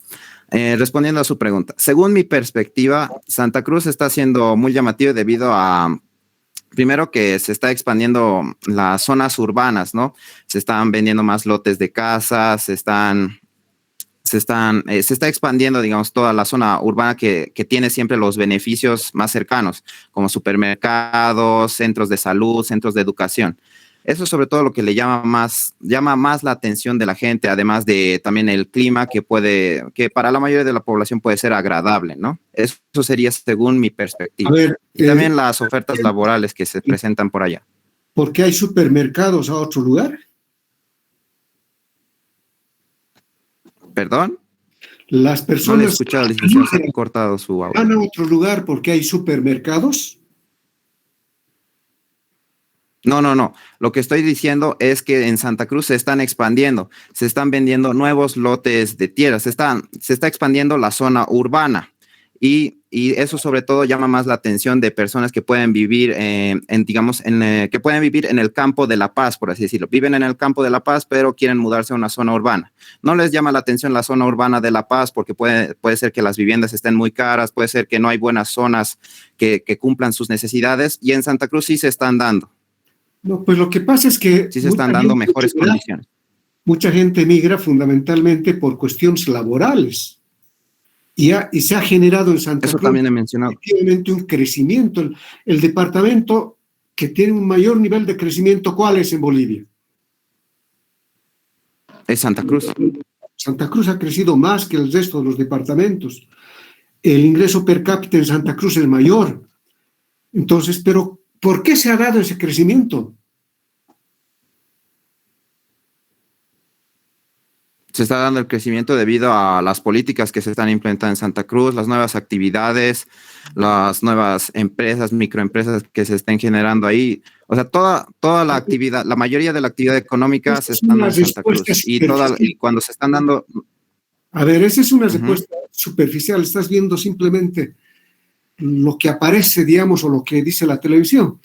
Respondiendo a su pregunta, según mi perspectiva, Santa Cruz está siendo muy llamativo debido a, primero, que se está expandiendo las zonas urbanas, ¿no? Se están vendiendo más lotes de casas, se están se está expandiendo, digamos, toda la zona urbana que tiene siempre los beneficios más cercanos, como supermercados, centros de salud, centros de educación. Eso es sobre todo lo que le llama más la atención de la gente, además de también el clima que para la mayoría de la población puede ser agradable, ¿no? Eso sería según mi perspectiva. A ver, y también las ofertas laborales que se presentan por allá. ¿Por qué hay supermercados a otro lugar? ¿Perdón? Las No personas le he escuchado, licenciado, se ha cortado su audio. van a otro lugar porque hay supermercados. No. Lo que estoy diciendo es que en Santa Cruz se están expandiendo, se están vendiendo nuevos lotes de tierra, se está expandiendo la zona urbana y eso sobre todo llama más la atención de personas que pueden vivir que pueden vivir en el campo de La Paz, por así decirlo. Viven en el campo de La Paz, pero quieren mudarse a una zona urbana. No les llama la atención la zona urbana de La Paz porque puede ser que las viviendas estén muy caras, puede ser que no hay buenas zonas que cumplan sus necesidades y en Santa Cruz sí se están dando. No, pues lo que pasa es que sí se están dando mejores condiciones. Mucha gente migra fundamentalmente por cuestiones laborales y se ha generado en Santa Cruz también he mencionado. efectivamente un crecimiento. El departamento que tiene un mayor nivel de crecimiento, ¿cuál es en Bolivia? Es Santa Cruz. Santa Cruz ha crecido más que el resto de los departamentos. El ingreso per cápita en Santa Cruz es mayor. Entonces, pero ¿por qué se ha dado ese crecimiento? Se está dando el crecimiento debido a las políticas que se están implementando en Santa Cruz, las nuevas actividades, las nuevas empresas, microempresas que se estén generando ahí. O sea, toda la actividad, la mayoría de la actividad económica se está dando en Santa Cruz. Y cuando se están dando... A ver, esa es una respuesta superficial. Estás viendo simplemente lo que aparece, digamos, o lo que dice la televisión.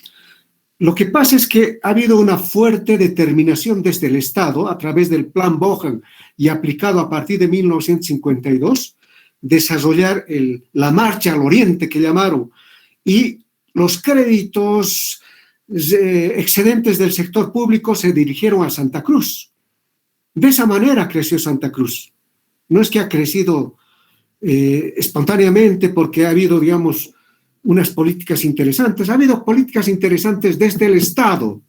Lo que pasa es que ha habido una fuerte determinación desde el Estado, a través del Plan Bohan y aplicado a partir de 1952, desarrollar la marcha al oriente que llamaron, y los créditos excedentes del sector público se dirigieron a Santa Cruz. De esa manera creció Santa Cruz. No es que ha crecido espontáneamente porque ha habido, digamos, unas políticas interesantes. Ha habido políticas interesantes desde el Estado.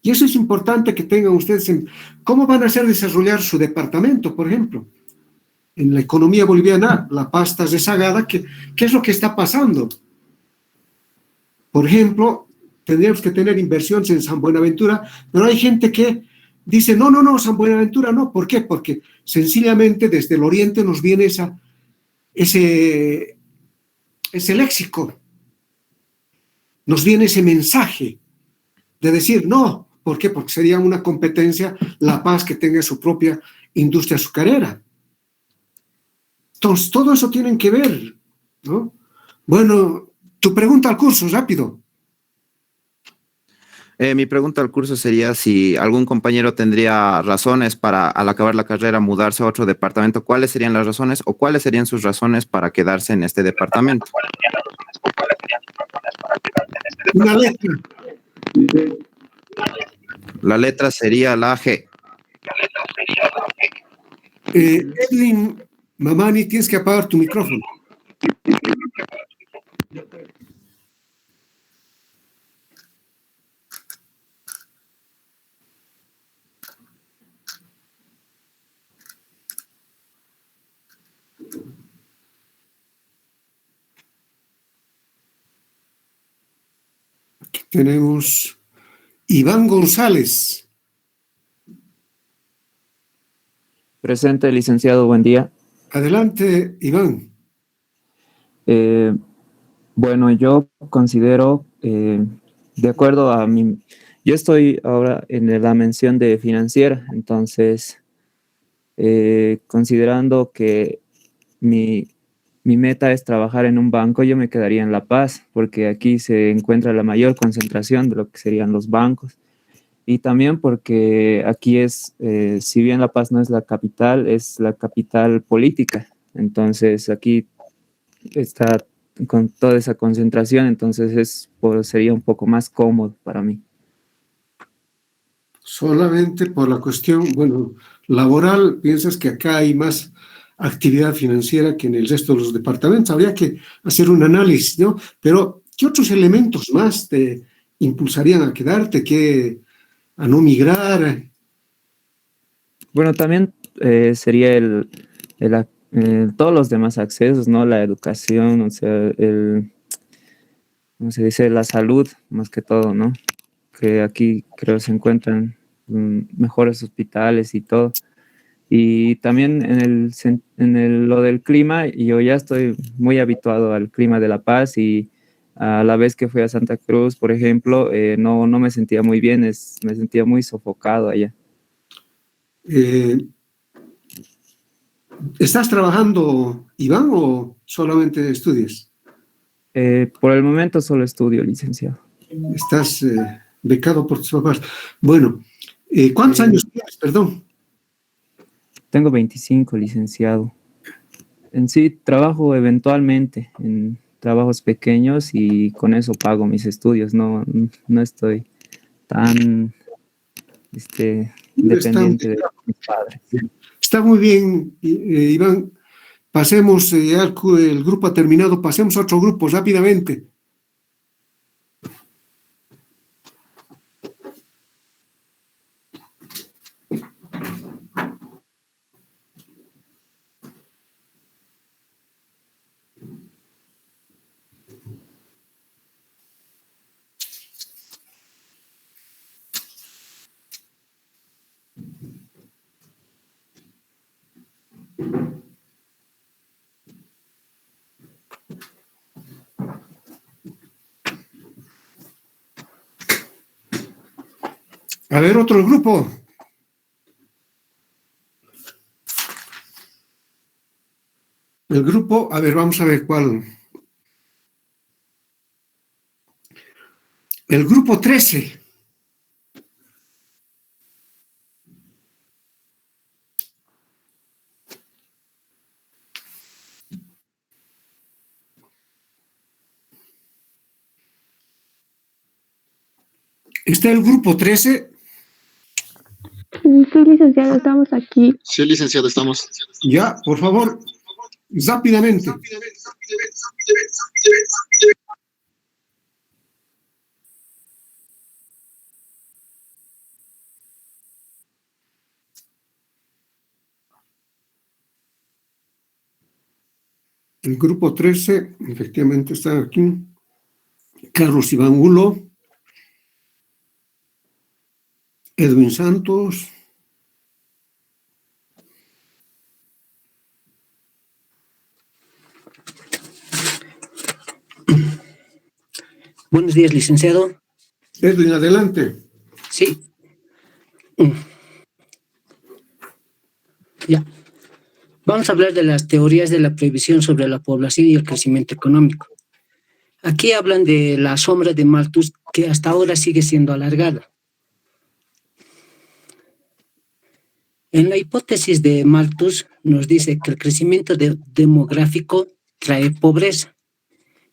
Y eso es importante que tengan ustedes cómo van a hacer desarrollar su departamento, por ejemplo. En la economía boliviana, la pasta es rezagada. ¿Qué es lo que está pasando? Por ejemplo, tendríamos que tener inversiones en San Buenaventura, pero hay gente que dice, no, San Buenaventura no. ¿Por qué? Porque sencillamente desde el oriente nos viene ese léxico, nos viene ese mensaje de decir no. ¿Por qué? Porque sería una competencia La Paz que tenga su propia industria azucarera. Entonces, todo eso tienen que ver, ¿no? Bueno, tu pregunta al curso, rápido. Mi pregunta al curso sería si algún compañero tendría razones para, al acabar la carrera, mudarse a otro departamento. ¿Cuáles serían las razones o cuáles serían sus razones para quedarse en este departamento? Una letra. La letra sería la G. Edwin Mamani, tienes que apagar tu micrófono. Aquí tenemos Iván González. Presente, licenciado, buen día. Adelante, Iván. Bueno, yo considero, de acuerdo a mi... Yo estoy ahora en la mención de financiera, entonces, considerando que mi meta es trabajar en un banco, yo me quedaría en La Paz, porque aquí se encuentra la mayor concentración de lo que serían los bancos. Y también porque aquí es, si bien La Paz no es la capital, es la capital política. Entonces aquí está con toda esa concentración, entonces sería un poco más cómodo para mí. Solamente por la cuestión, bueno, laboral, piensas que acá hay más actividad financiera que en el resto de los departamentos. Habría que hacer un análisis, ¿no? Pero, ¿qué otros elementos más te impulsarían a quedarte, a no migrar? Bueno, también sería todos los demás accesos, ¿no? La educación, o sea, ¿cómo se dice? La salud, más que todo, ¿no? Que aquí creo se encuentran mejores hospitales y todo. Y también lo del clima, yo ya estoy muy habituado al clima de La Paz y a la vez que fui a Santa Cruz, por ejemplo, no me sentía muy bien, me sentía muy sofocado allá. ¿Estás trabajando, Iván, o solamente estudias? Por el momento solo estudio, licenciado. Estás becado por tus papás. Bueno, ¿cuántos años tienes, perdón? Tengo 25, licenciado. En sí, trabajo eventualmente en trabajos pequeños y con eso pago mis estudios. No estoy tan dependiente de mis padres. Está muy bien, Iván. Pasemos, ya el grupo ha terminado, pasemos a otro grupo rápidamente. A ver, otro grupo. El grupo, a ver, vamos a ver cuál. El grupo 13. ¿Está el grupo 13? Sí, licenciado, estamos aquí. Sí, licenciado, estamos. Ya, por favor, rápidamente. El grupo 13, efectivamente, está aquí. Carlos Iván Hulo, Edwin Santos, Buenos días, licenciado. Edwin, adelante. Sí. Ya. Vamos a hablar de las teorías de la previsión sobre la población y el crecimiento económico. Aquí hablan de la sombra de Malthus, que hasta ahora sigue siendo alargada. En la hipótesis de Malthus nos dice que el crecimiento demográfico trae pobreza,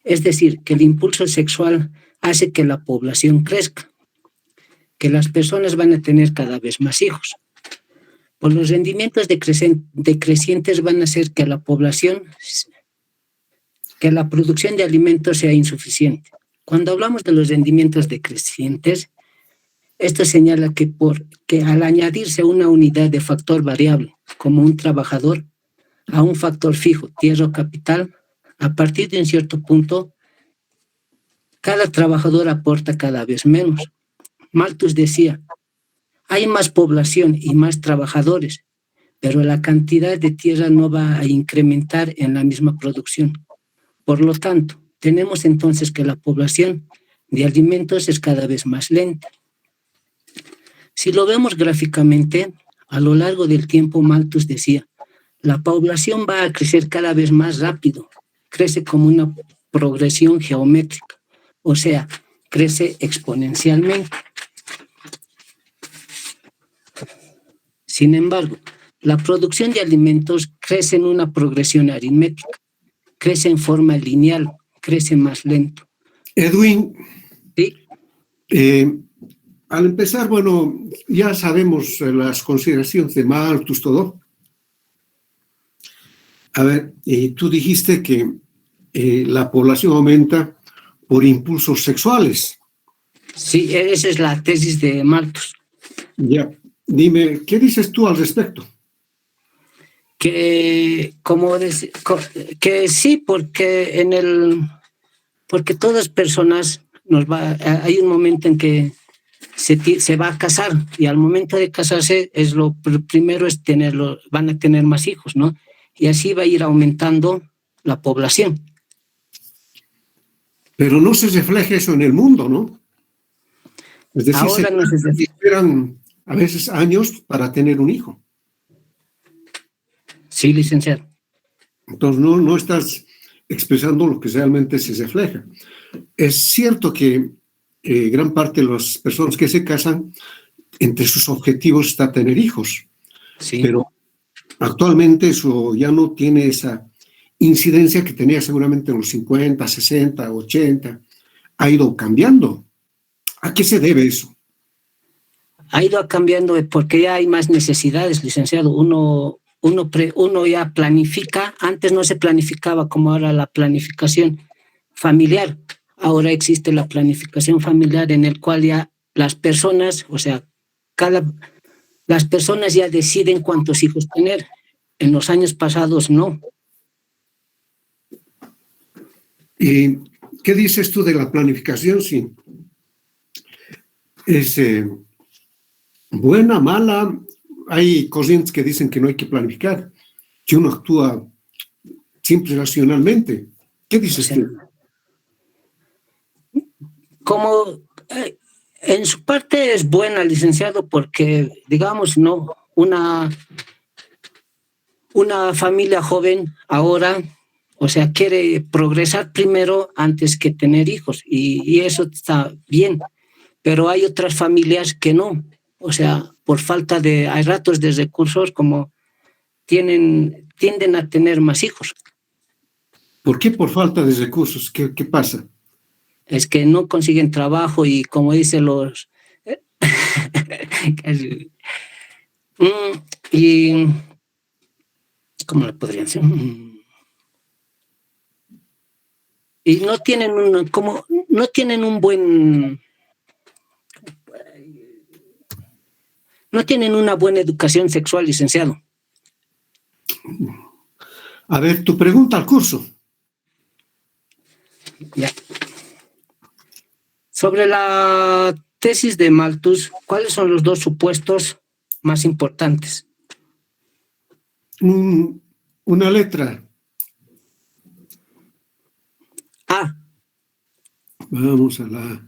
es decir, que el impulso sexual hace que la población crezca, que las personas van a tener cada vez más hijos. Pues los rendimientos decrecientes van a hacer que la producción de alimentos sea insuficiente. Cuando hablamos de los rendimientos decrecientes, esto señala que al añadirse una unidad de factor variable, como un trabajador, a un factor fijo, tierra o capital, a partir de un cierto punto, cada trabajador aporta cada vez menos. Malthus decía, hay más población y más trabajadores, pero la cantidad de tierra no va a incrementar en la misma producción. Por lo tanto, tenemos entonces que la población de alimentos es cada vez más lenta. Si lo vemos gráficamente, a lo largo del tiempo Malthus decía, la población va a crecer cada vez más rápido, crece como una progresión geométrica, o sea, crece exponencialmente. Sin embargo, la producción de alimentos crece en una progresión aritmética, crece en forma lineal, crece más lento. Edwin, ¿sí? Al empezar, bueno, ya sabemos las consideraciones de Malthus, todo. A ver, tú dijiste que la población aumenta por impulsos sexuales. Sí, esa es la tesis de Malthus. Ya, dime, ¿qué dices tú al respecto? Que sí, porque todas personas hay un momento en que se va a casar, y al momento de casarse primero es van a tener más hijos, ¿no? Y así va a ir aumentando la población. Pero no se refleja eso en el mundo, ¿no? Es decir, ahora no se esperan a veces años para tener un hijo. Sí, licenciado. Entonces no estás expresando lo que realmente se refleja. Es cierto que gran parte de las personas que se casan, entre sus objetivos está tener hijos. Sí. Pero actualmente eso ya no tiene esa incidencia que tenía seguramente en los 50, 60, 80. Ha ido cambiando. ¿A qué se debe eso? Ha ido cambiando porque ya hay más necesidades, licenciado. Uno ya planifica. Antes no se planificaba como ahora la planificación familiar. Ahora existe la planificación familiar en el cual ya las personas, o sea, las personas ya deciden cuántos hijos tener. En los años pasados no. ¿Y qué dices tú de la planificación? Sí. ¿Es buena, mala? Hay corrientes que dicen que no hay que planificar, que uno actúa siempre racionalmente. ¿Qué dices tú? Como en su parte es buena, licenciado, porque, digamos, no, una familia joven ahora, o sea, quiere progresar primero antes que tener hijos, y eso está bien, pero hay otras familias que no, o sea, hay ratos de recursos como tienden a tener más hijos. ¿Por qué por falta de recursos? ¿Qué pasa? Es que no consiguen trabajo y como dicen los... y ¿cómo le podrían ser? Y no tienen una buena educación sexual, licenciado. A ver, tu pregunta al curso. Ya. Sobre la tesis de Malthus, ¿cuáles son los dos supuestos más importantes? Una letra. A. Vamos a la...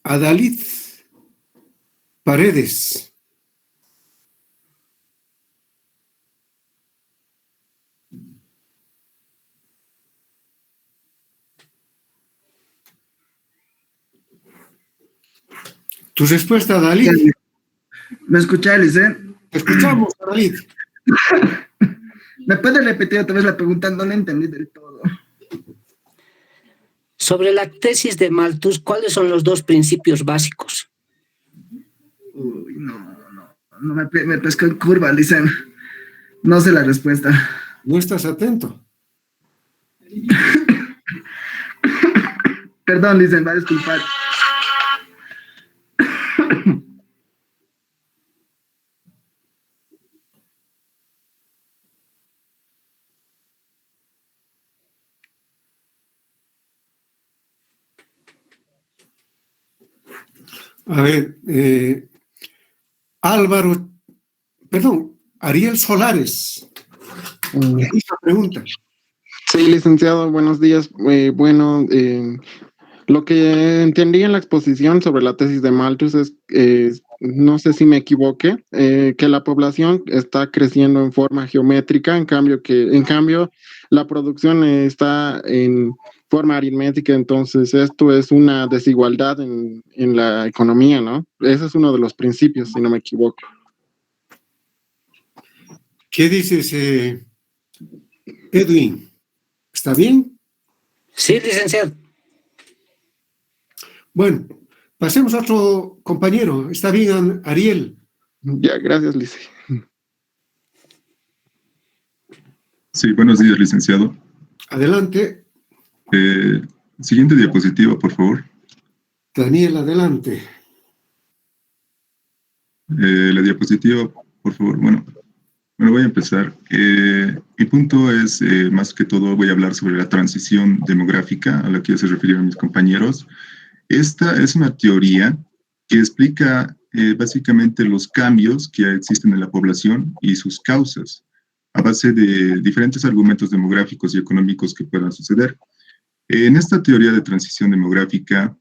Adalid Paredes. Tu respuesta, Adalid. ¿Me escucháis, Te escuchamos, Adalid. ¿Me puedes repetir otra vez la pregunta? No la entendí del todo. Sobre la tesis de Malthus, ¿cuáles son los dos principios básicos? Uy, no me pescó en curva, Licen. No sé la respuesta. No estás atento. Perdón, Licen, va a disculpar. A ver, Ariel Solares. Esa pregunta. Sí, licenciado, buenos días. Lo que entendí en la exposición sobre la tesis de Malthus es, no sé si me equivoqué, que la población está creciendo en forma geométrica, en cambio la producción está en forma aritmética, entonces esto es una desigualdad en la economía, ¿no? Ese es uno de los principios, si no me equivoco. ¿Qué dices, Edwin? ¿Está bien? Sí, licenciado. Bueno, pasemos a otro compañero. ¿Está bien, Ariel? Ya, gracias, Lice. Sí, buenos días, licenciado. Adelante. Siguiente diapositiva, por favor. Daniel, adelante. La diapositiva, por favor. Bueno, voy a empezar. Mi punto es, más que todo, voy a hablar sobre la transición demográfica a la que ya se refirieron mis compañeros. Esta es una teoría que explica básicamente los cambios que existen en la población y sus causas, a base de diferentes argumentos demográficos y económicos que puedan suceder. En esta teoría de transición demográfica,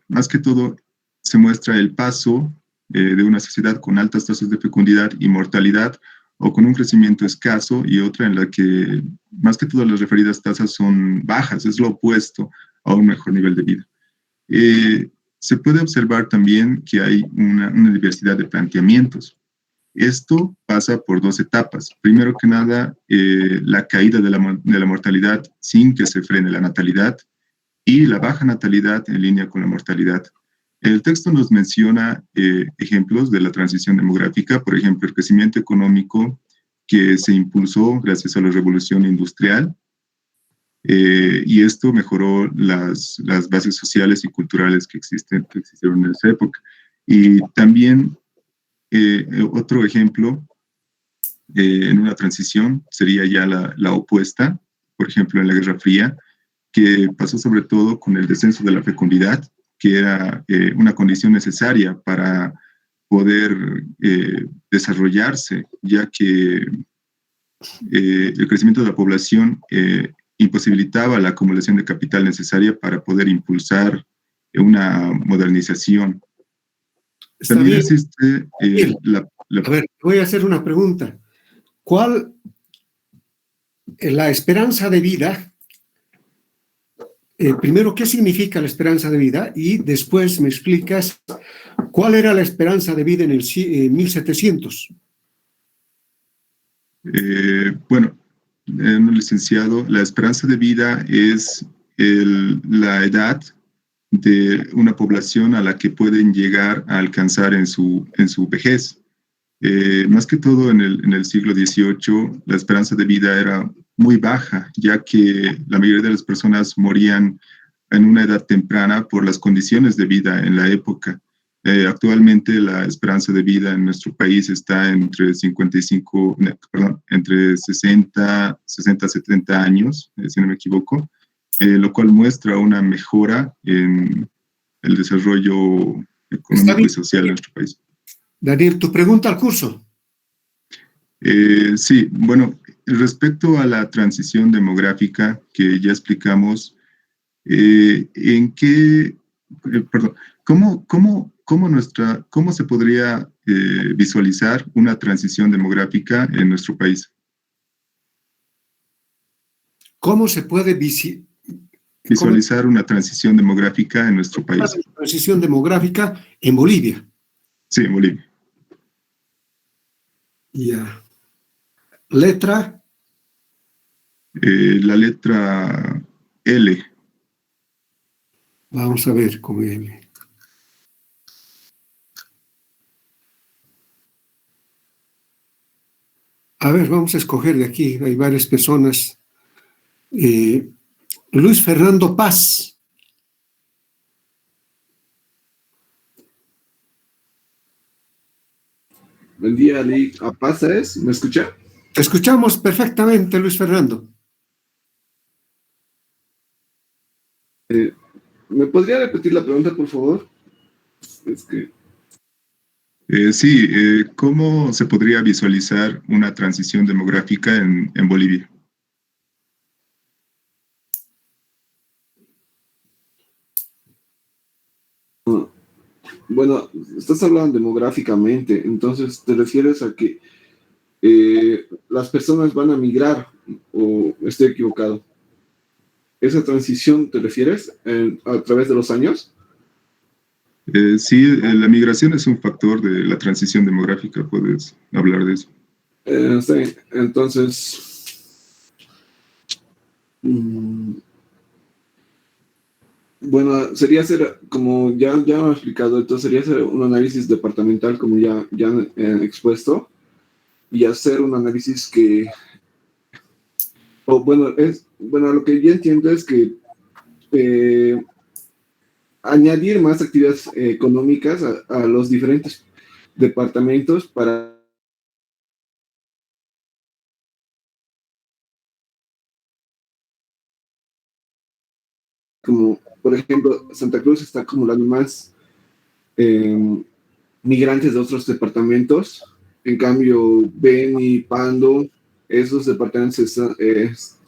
más que todo, se muestra el paso de una sociedad con altas tasas de fecundidad y mortalidad o con un crecimiento escaso y otra en la que más que todo las referidas tasas son bajas, es lo opuesto a un mejor nivel de vida. Se puede observar también que hay una diversidad de planteamientos. Esto pasa por dos etapas. Primero que nada, la caída de la mortalidad sin que se frene la natalidad y la baja natalidad en línea con la mortalidad. El texto nos menciona ejemplos de la transición demográfica, por ejemplo, el crecimiento económico que se impulsó gracias a la revolución industrial, y esto mejoró las bases sociales y culturales que existieron en esa época. Y también otro ejemplo en una transición sería ya la opuesta, por ejemplo, en la Guerra Fría, que pasó sobre todo con el descenso de la fecundidad, que era una condición necesaria para poder desarrollarse, ya que el crecimiento de la población imposibilitaba la acumulación de capital necesaria para poder impulsar una modernización. También existe A ver, voy a hacer una pregunta. ¿Cuál la esperanza de vida? Primero, ¿qué significa la esperanza de vida? Y después me explicas cuál era la esperanza de vida en el 1700. Bueno, licenciado, la esperanza de vida es la edad de una población a la que pueden llegar a alcanzar en su vejez. Más que todo en el siglo XVIII, la esperanza de vida era muy baja, ya que la mayoría de las personas morían en una edad temprana por las condiciones de vida en la época. Actualmente la esperanza de vida en nuestro país está entre 60 a 70 años, si no me equivoco, lo cual muestra una mejora en el desarrollo económico y social de nuestro país. Daniel, tu pregunta al curso. Sí, bueno, respecto a la transición demográfica que ya explicamos, ¿cómo se podría visualizar una transición demográfica en nuestro país? ¿Cómo se puede visualizar una transición demográfica en nuestro país? Una transición demográfica en Bolivia. Sí, en Bolivia. Ya. ¿Letra? La letra L. Vamos a ver con L. A ver, vamos a escoger de aquí. Hay varias personas. Luis Fernando Paz. Buen día, Ali. ¿Paz es? ¿Me escucha? Te escuchamos perfectamente, Luis Fernando. ¿Me podría repetir la pregunta, por favor? Sí, ¿cómo se podría visualizar una transición demográfica en Bolivia? Bueno, estás hablando demográficamente, entonces te refieres a que las personas van a migrar, o estoy equivocado. ¿Esa transición te refieres a través de los años? Sí, la migración es un factor de la transición demográfica, puedes hablar de eso. Está bien. Entonces, Bueno, sería hacer, como ya me he explicado, entonces sería hacer un análisis departamental, como ya he expuesto, y hacer un análisis lo que yo entiendo es que añadir más actividades económicas a los diferentes departamentos para como, por ejemplo, Santa Cruz está acumulando más migrantes de otros departamentos. En cambio, Beni, Pando, esos departamentos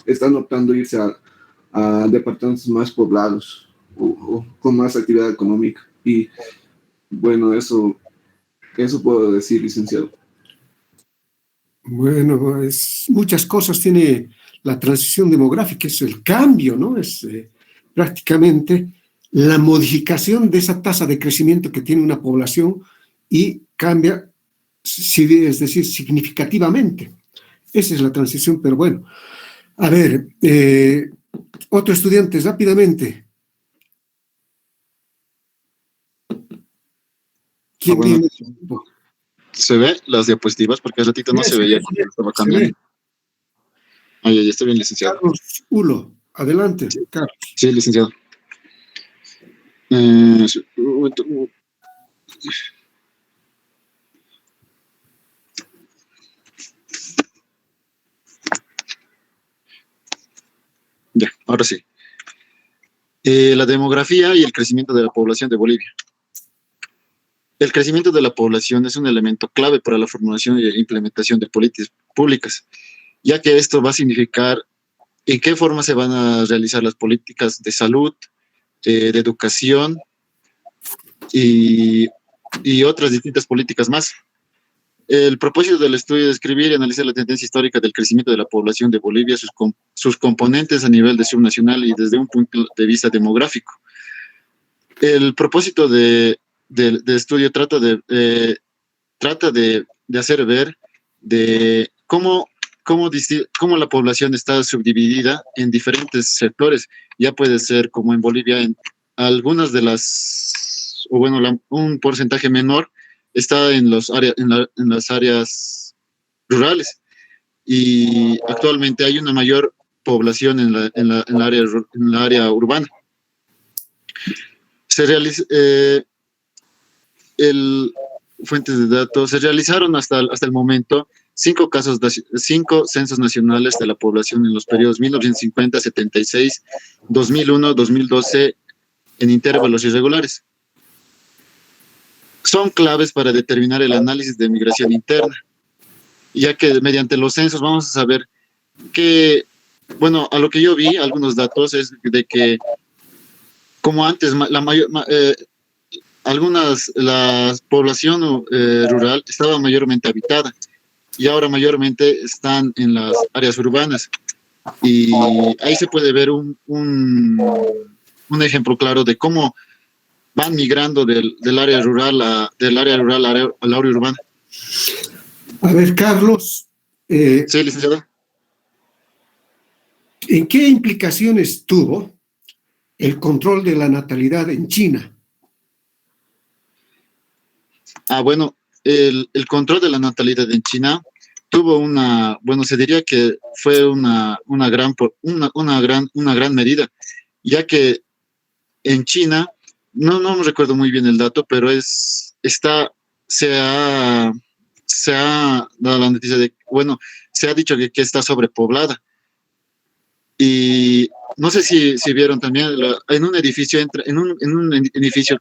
están optando irse a departamentos más poblados o con más actividad económica. Y bueno, eso puedo decir, licenciado. Bueno, muchas cosas tiene la transición demográfica, es el cambio, ¿no? Es prácticamente la modificación de esa tasa de crecimiento que tiene una población y cambia, es decir, significativamente. Esa es la transición, pero bueno. A ver, otro estudiante, rápidamente. ¿Quién bueno, viene? ¿se ve las diapositivas? Porque hace ratito no se veía cuando estaba cambiando. Ah, ya está bien, licenciado. Carlos Ulo, adelante, Carlos. Sí, licenciado. Ya, ahora sí. La demografía y el crecimiento de la población de Bolivia. El crecimiento de la población es un elemento clave para la formulación e implementación de políticas públicas, ya que esto va a significar en qué forma se van a realizar las políticas de salud, de educación y otras distintas políticas más. El propósito del estudio es describir y analizar la tendencia histórica del crecimiento de la población de Bolivia, sus componentes a nivel de subnacional y desde un punto de vista demográfico. El propósito de estudio trata de hacer ver de cómo la población está subdividida en diferentes sectores. Ya puede ser como en Bolivia, en algunas de las, o bueno, un porcentaje menor está en las áreas rurales, y actualmente hay una mayor población en la área urbana. Se realiza fuentes de datos. Se realizaron hasta el momento 5 censos nacionales de la población en los periodos 1950, 76, 2001, 2012, en intervalos irregulares. Son claves para determinar el análisis de migración interna, ya que mediante los censos vamos a saber que, bueno, a lo que yo vi, algunos datos es de que, como antes, la población rural estaba mayormente habitada y ahora mayormente están en las áreas urbanas, y ahí se puede ver un ejemplo claro de cómo van migrando del área rural al área urbana. A ver, Carlos. Sí, licenciado. ¿En qué implicaciones tuvo el control de la natalidad en China? Bueno, el control de la natalidad en China tuvo se diría que fue una gran medida, ya que en China, no me recuerdo muy bien el dato, pero se ha dado la noticia de, se ha dicho que está sobrepoblada. Y no sé si vieron también en un edificio, en un edificio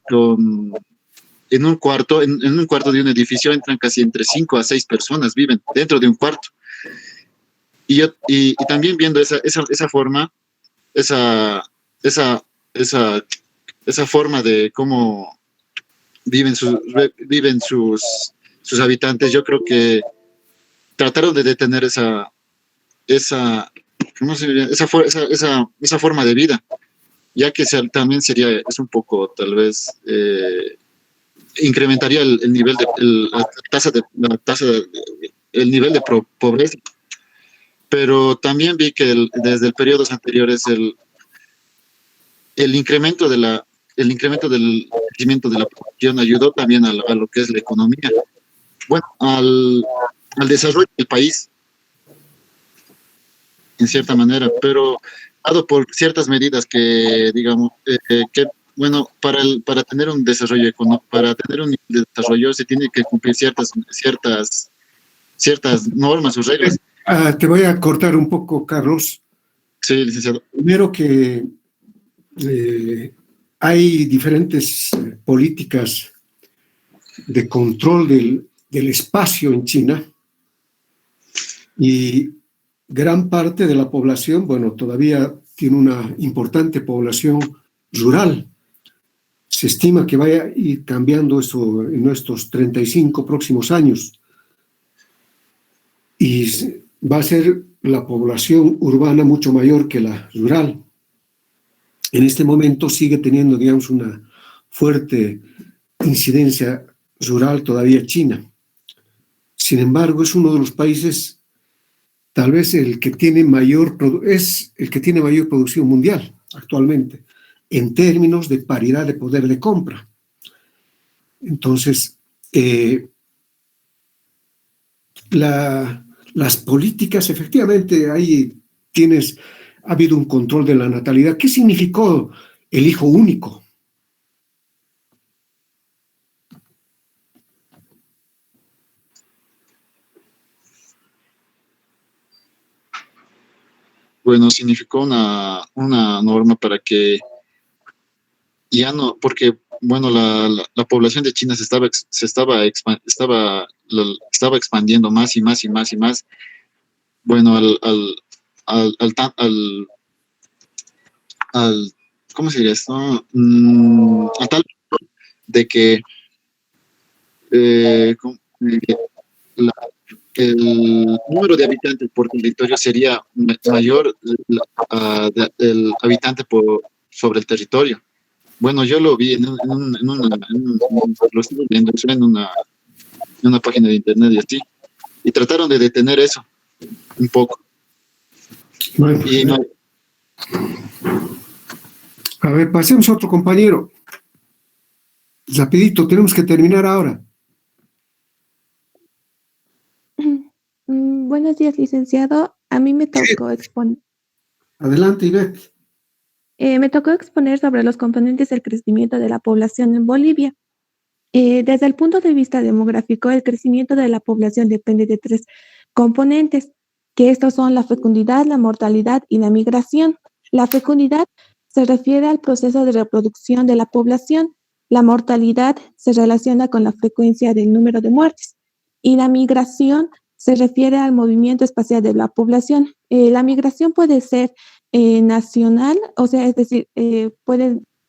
en un cuarto de un edificio entran casi entre 5 a 6 personas, viven dentro de un cuarto. Y también viendo esa forma, esa forma de cómo viven sus habitantes, yo creo que trataron de detener esa forma de vida, ya que también es un poco, tal vez, incrementaría el nivel de pobreza. pero también vi que desde el periodos anteriores el incremento el incremento del crecimiento de la población ayudó también a lo que es la economía, bueno, al desarrollo del país, en cierta manera, pero dado por ciertas medidas que, digamos, que, bueno, para tener un desarrollo para tener un desarrollo se tiene que cumplir ciertas normas o reglas. Te voy a cortar un poco, Carlos. Sí, licenciado. Primero que hay diferentes políticas de control del espacio en China y gran parte de la población, bueno, todavía tiene una importante población rural. Se estima que vaya a ir cambiando eso en nuestros 35 próximos años. Y va a ser la población urbana mucho mayor que la rural. En este momento sigue teniendo, digamos, una fuerte incidencia rural todavía China. Sin embargo, es uno de los países, tal vez el que tiene mayor producción mundial actualmente, en términos de paridad de poder de compra. Entonces, las políticas, efectivamente, ahí ha habido un control de la natalidad. ¿Qué significó el hijo único? Bueno, significó una norma para que ya no, porque, bueno, la población de China estaba expandiendo más y más y más y más. Bueno, ¿cómo se diría esto? A tal de que la- el número de habitantes por territorio sería mayor del habitante sobre el territorio. Bueno, yo lo vi lo estuve viendo en una página de internet y así. Y trataron de detener eso un poco. Bueno, Y no, a ver, pasemos a otro compañero. Rapidito, tenemos que terminar ahora. Buenos días, licenciado. A mí me tocó exponer. Adelante, Ivette. Me tocó exponer sobre los componentes del crecimiento de la población en Bolivia. Desde el punto de vista demográfico, el crecimiento de la población depende de tres componentes, que estos son la fecundidad, la mortalidad y la migración. La fecundidad se refiere al proceso de reproducción de la población. La mortalidad se relaciona con la frecuencia del número de muertes. Y la migración se refiere al movimiento espacial de la población. La migración puede ser nacional, o sea, es decir,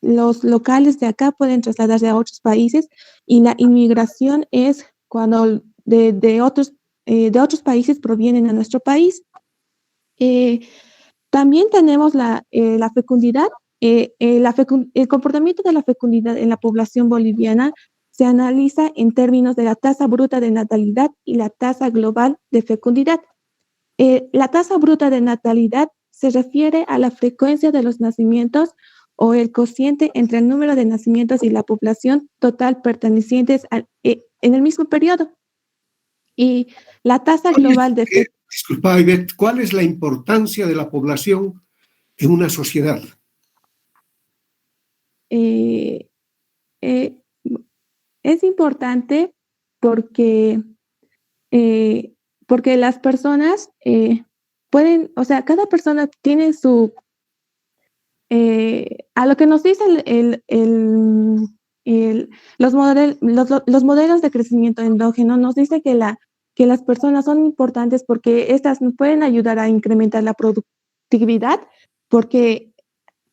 los locales de acá pueden trasladarse a otros países y la inmigración es cuando de otros países provienen a nuestro país. También tenemos la fecundidad. El comportamiento de la fecundidad en la población boliviana se analiza en términos de la tasa bruta de natalidad y la tasa global de fecundidad. La tasa bruta de natalidad se refiere a la frecuencia de los nacimientos o el cociente entre el número de nacimientos y la población total pertenecientes en el mismo periodo. Y la tasa global de fecundidad. Disculpa, Ivette, ¿cuál es la importancia de la población en una sociedad? Es importante porque, porque las personas pueden, o sea, cada persona tiene a lo que nos dice los modelos de crecimiento endógeno, nos dice que las personas son importantes porque estas nos pueden ayudar a incrementar la productividad, porque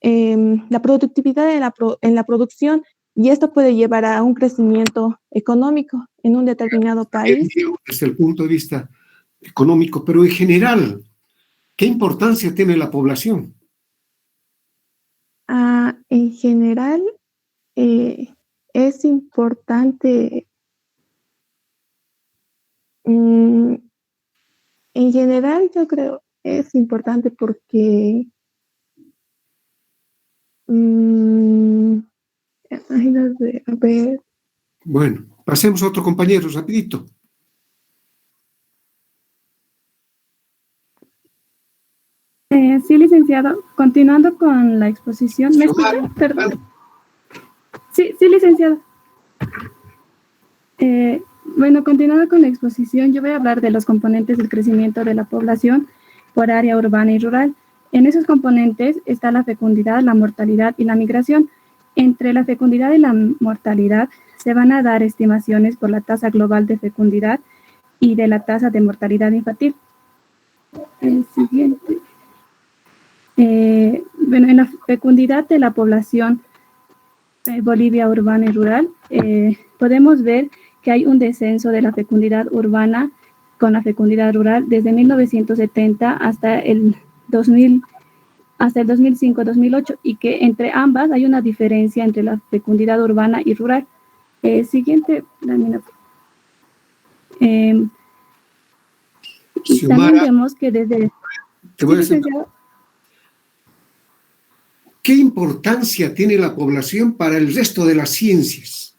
la productividad en la producción, y esto puede llevar a un crecimiento económico en un determinado país. Desde el punto de vista económico, pero en general, ¿qué importancia tiene la población? En general, es importante. En general, yo creo, es importante porque ay, no sé, a ver. Bueno, pasemos a otro compañero, rapidito. Sí, licenciado. Continuando con la exposición. ¿Me escuchan? Perdón. Sí, licenciado. Bueno, continuando con la exposición, yo voy a hablar de los componentes del crecimiento de la población por área urbana y rural. En esos componentes está la fecundidad, la mortalidad y la migración. Entre la fecundidad y la mortalidad se van a dar estimaciones por la tasa global de fecundidad y de la tasa de mortalidad infantil. El siguiente. Bueno, en la fecundidad de la población Bolivia urbana y rural, podemos ver que hay un descenso de la fecundidad urbana con la fecundidad rural desde 1970 hasta el 2000, hasta el 2005-2008, y que entre ambas hay una diferencia entre la fecundidad urbana y rural. Siguiente lámina. También vemos que desde... Te voy a decir, ¿qué importancia tiene la población para el resto de las ciencias?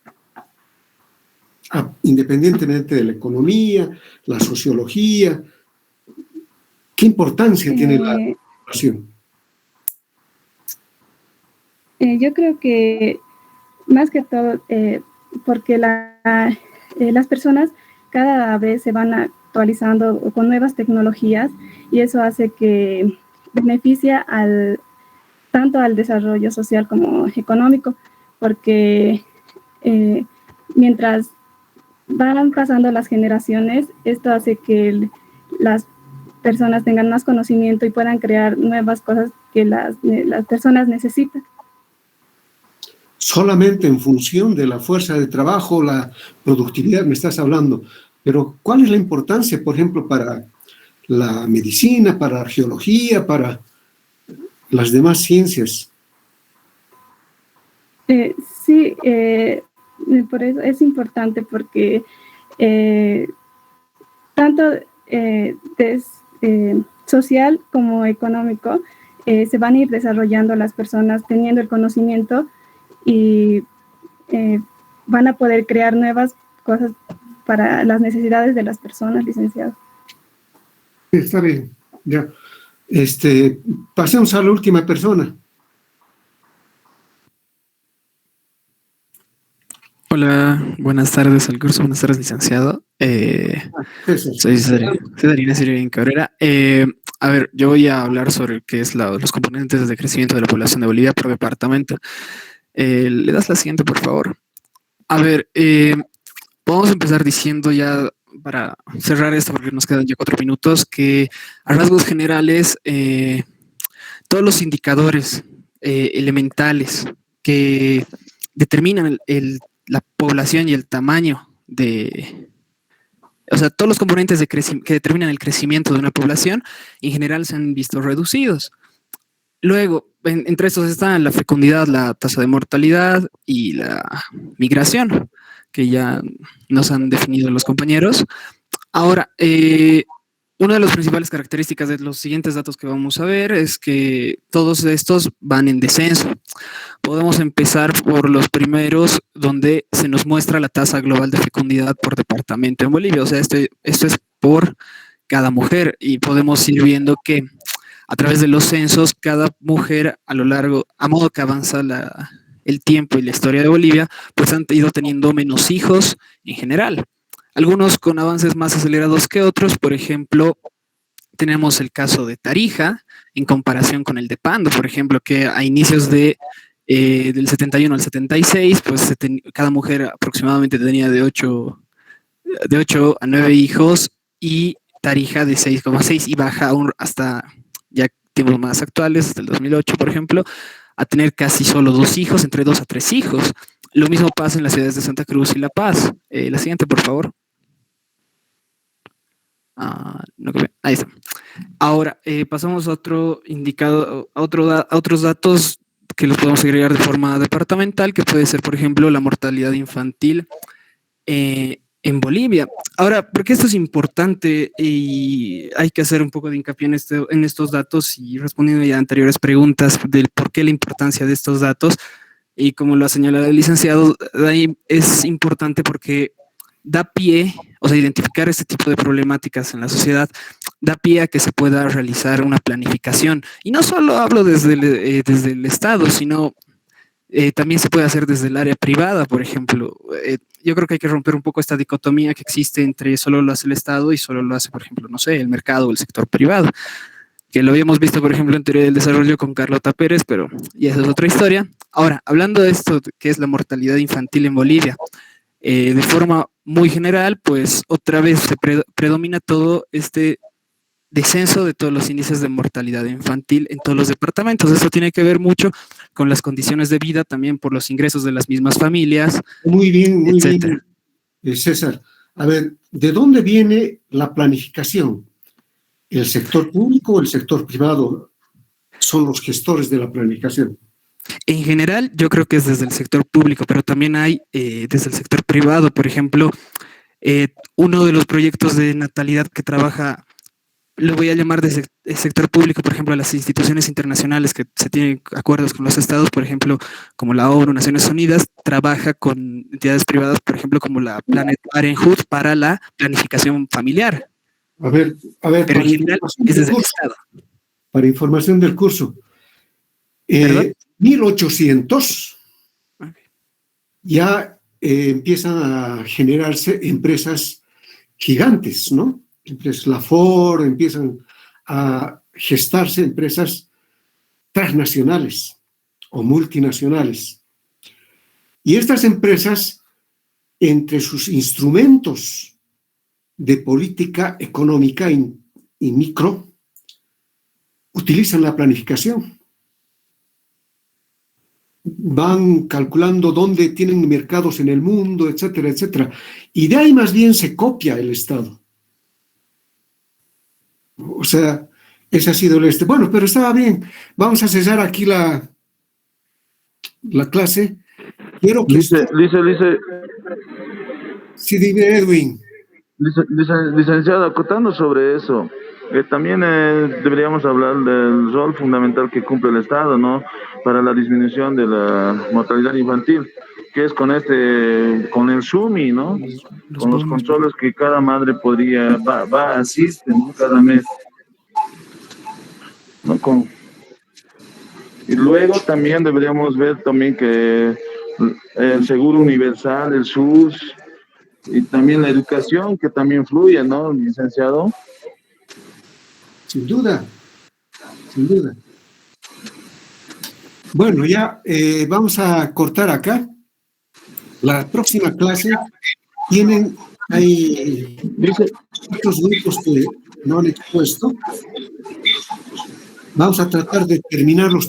Independientemente de la economía, la sociología, ¿qué importancia tiene la población? Yo creo que más que todo, porque las personas cada vez se van actualizando con nuevas tecnologías, y eso hace que beneficia tanto al desarrollo social como económico, porque mientras van pasando las generaciones, esto hace que las personas tengan más conocimiento y puedan crear nuevas cosas que las personas necesitan. Solamente en función de la fuerza de trabajo, la productividad, me estás hablando, pero ¿cuál es la importancia, por ejemplo, para la medicina, para la arqueología, para las demás ciencias? Sí, por eso es importante, porque tanto social como económico se van a ir desarrollando las personas teniendo el conocimiento, y van a poder crear nuevas cosas para las necesidades de las personas, licenciado. Está bien, ya. Pasemos a la última persona. Hola, buenas tardes al curso, buenas tardes, licenciado. Soy Darina Sirvin Cabrera. A ver, yo voy a hablar sobre qué es los componentes de crecimiento de la población de Bolivia por departamento. ¿Le das la siguiente, por favor? A ver, podemos empezar diciendo ya, para cerrar esto, porque nos quedan ya 4 minutos, que a rasgos generales, todos los indicadores elementales que determinan la población y el tamaño o sea, todos los componentes que determinan el crecimiento de una población, en general se han visto reducidos. Luego, entre estos están la fecundidad, la tasa de mortalidad y la migración, que ya nos han definido los compañeros. Ahora, una de las principales características de los siguientes datos que vamos a ver es que todos estos van en descenso. Podemos empezar por los primeros, donde se nos muestra la tasa global de fecundidad por departamento en Bolivia. O sea, esto es por cada mujer, y podemos ir viendo que a través de los censos, cada mujer a modo que avanza el tiempo y la historia de Bolivia, pues han ido teniendo menos hijos en general. Algunos con avances más acelerados que otros. Por ejemplo, tenemos el caso de Tarija en comparación con el de Pando, por ejemplo, que a inicios del 71 al 76, pues cada mujer aproximadamente tenía de 8 a 9 hijos, y Tarija de 6,6, y baja aún hasta ya tiempos más actuales, hasta el 2008, por ejemplo, a tener casi solo 2 hijos, entre 2 a 3 hijos. Lo mismo pasa en las ciudades de Santa Cruz y La Paz. La siguiente, por favor. Ahí está. Ahora, pasamos a otro indicador, a otros datos que los podemos agregar de forma departamental, que puede ser, por ejemplo, la mortalidad infantil en Bolivia. Ahora, ¿por qué esto es importante y hay que hacer un poco de hincapié en estos datos y respondiendo ya a anteriores preguntas del por qué la importancia de estos datos? Y como lo ha señalado el licenciado, ahí es importante porque da pie, o sea, identificar este tipo de problemáticas en la sociedad, da pie a que se pueda realizar una planificación. Y no solo hablo desde el Estado, sino también se puede hacer desde el área privada, por ejemplo. Yo creo que hay que romper un poco esta dicotomía que existe entre solo lo hace el Estado y solo lo hace, por ejemplo, no sé, el mercado o el sector privado, que lo habíamos visto, por ejemplo, en Teoría del Desarrollo con Carlota Pérez, pero ya esa es otra historia. Ahora, hablando de esto, que es la mortalidad infantil en Bolivia, de forma muy general, pues otra vez se predomina todo este descenso de todos los índices de mortalidad infantil en todos los departamentos. Esto tiene que ver mucho con las condiciones de vida, también por los ingresos de las mismas familias. Muy bien, etcétera. bien. César, a ver, ¿de dónde viene la planificación? ¿El sector público o el sector privado son los gestores de la planificación? En general, yo creo que es desde el sector público, pero también hay desde el sector privado. Por ejemplo, uno de los proyectos de natalidad que trabaja, lo voy a llamar desde el sector público, por ejemplo, a las instituciones internacionales que se tienen acuerdos con los estados, por ejemplo, como la ONU, Naciones Unidas, trabaja con entidades privadas, por ejemplo, como la Planet Parenthood para la planificación familiar. A ver, pero en general es desde el Estado. Para información del curso, 1800 ya empiezan a generarse empresas gigantes, ¿no? Empresas, la Ford, empiezan a gestarse empresas transnacionales o multinacionales. Y estas empresas, entre sus instrumentos de política económica y micro, utilizan la planificación. Van calculando dónde tienen mercados en el mundo, etcétera, etcétera. Y de ahí más bien se copia el Estado. O sea, ese ha sido el este. Bueno, pero estaba bien. Vamos a cesar aquí la clase. Quiero que... Lice. Sí, dime, Edwin. Licenciado, acotando sobre eso, también deberíamos hablar del rol fundamental que cumple el Estado, ¿no? Para la disminución de la mortalidad infantil, que es con el SUMI, ¿no? Con los controles que cada madre asiste, ¿no? Cada mes. ¿No? Y luego también deberíamos ver también que el seguro universal, el SUS, y también la educación que también fluye, ¿no, licenciado? Sin duda, sin duda. Bueno, ya vamos a cortar acá. La próxima clase hay otros grupos que no han expuesto. Vamos a tratar de terminar los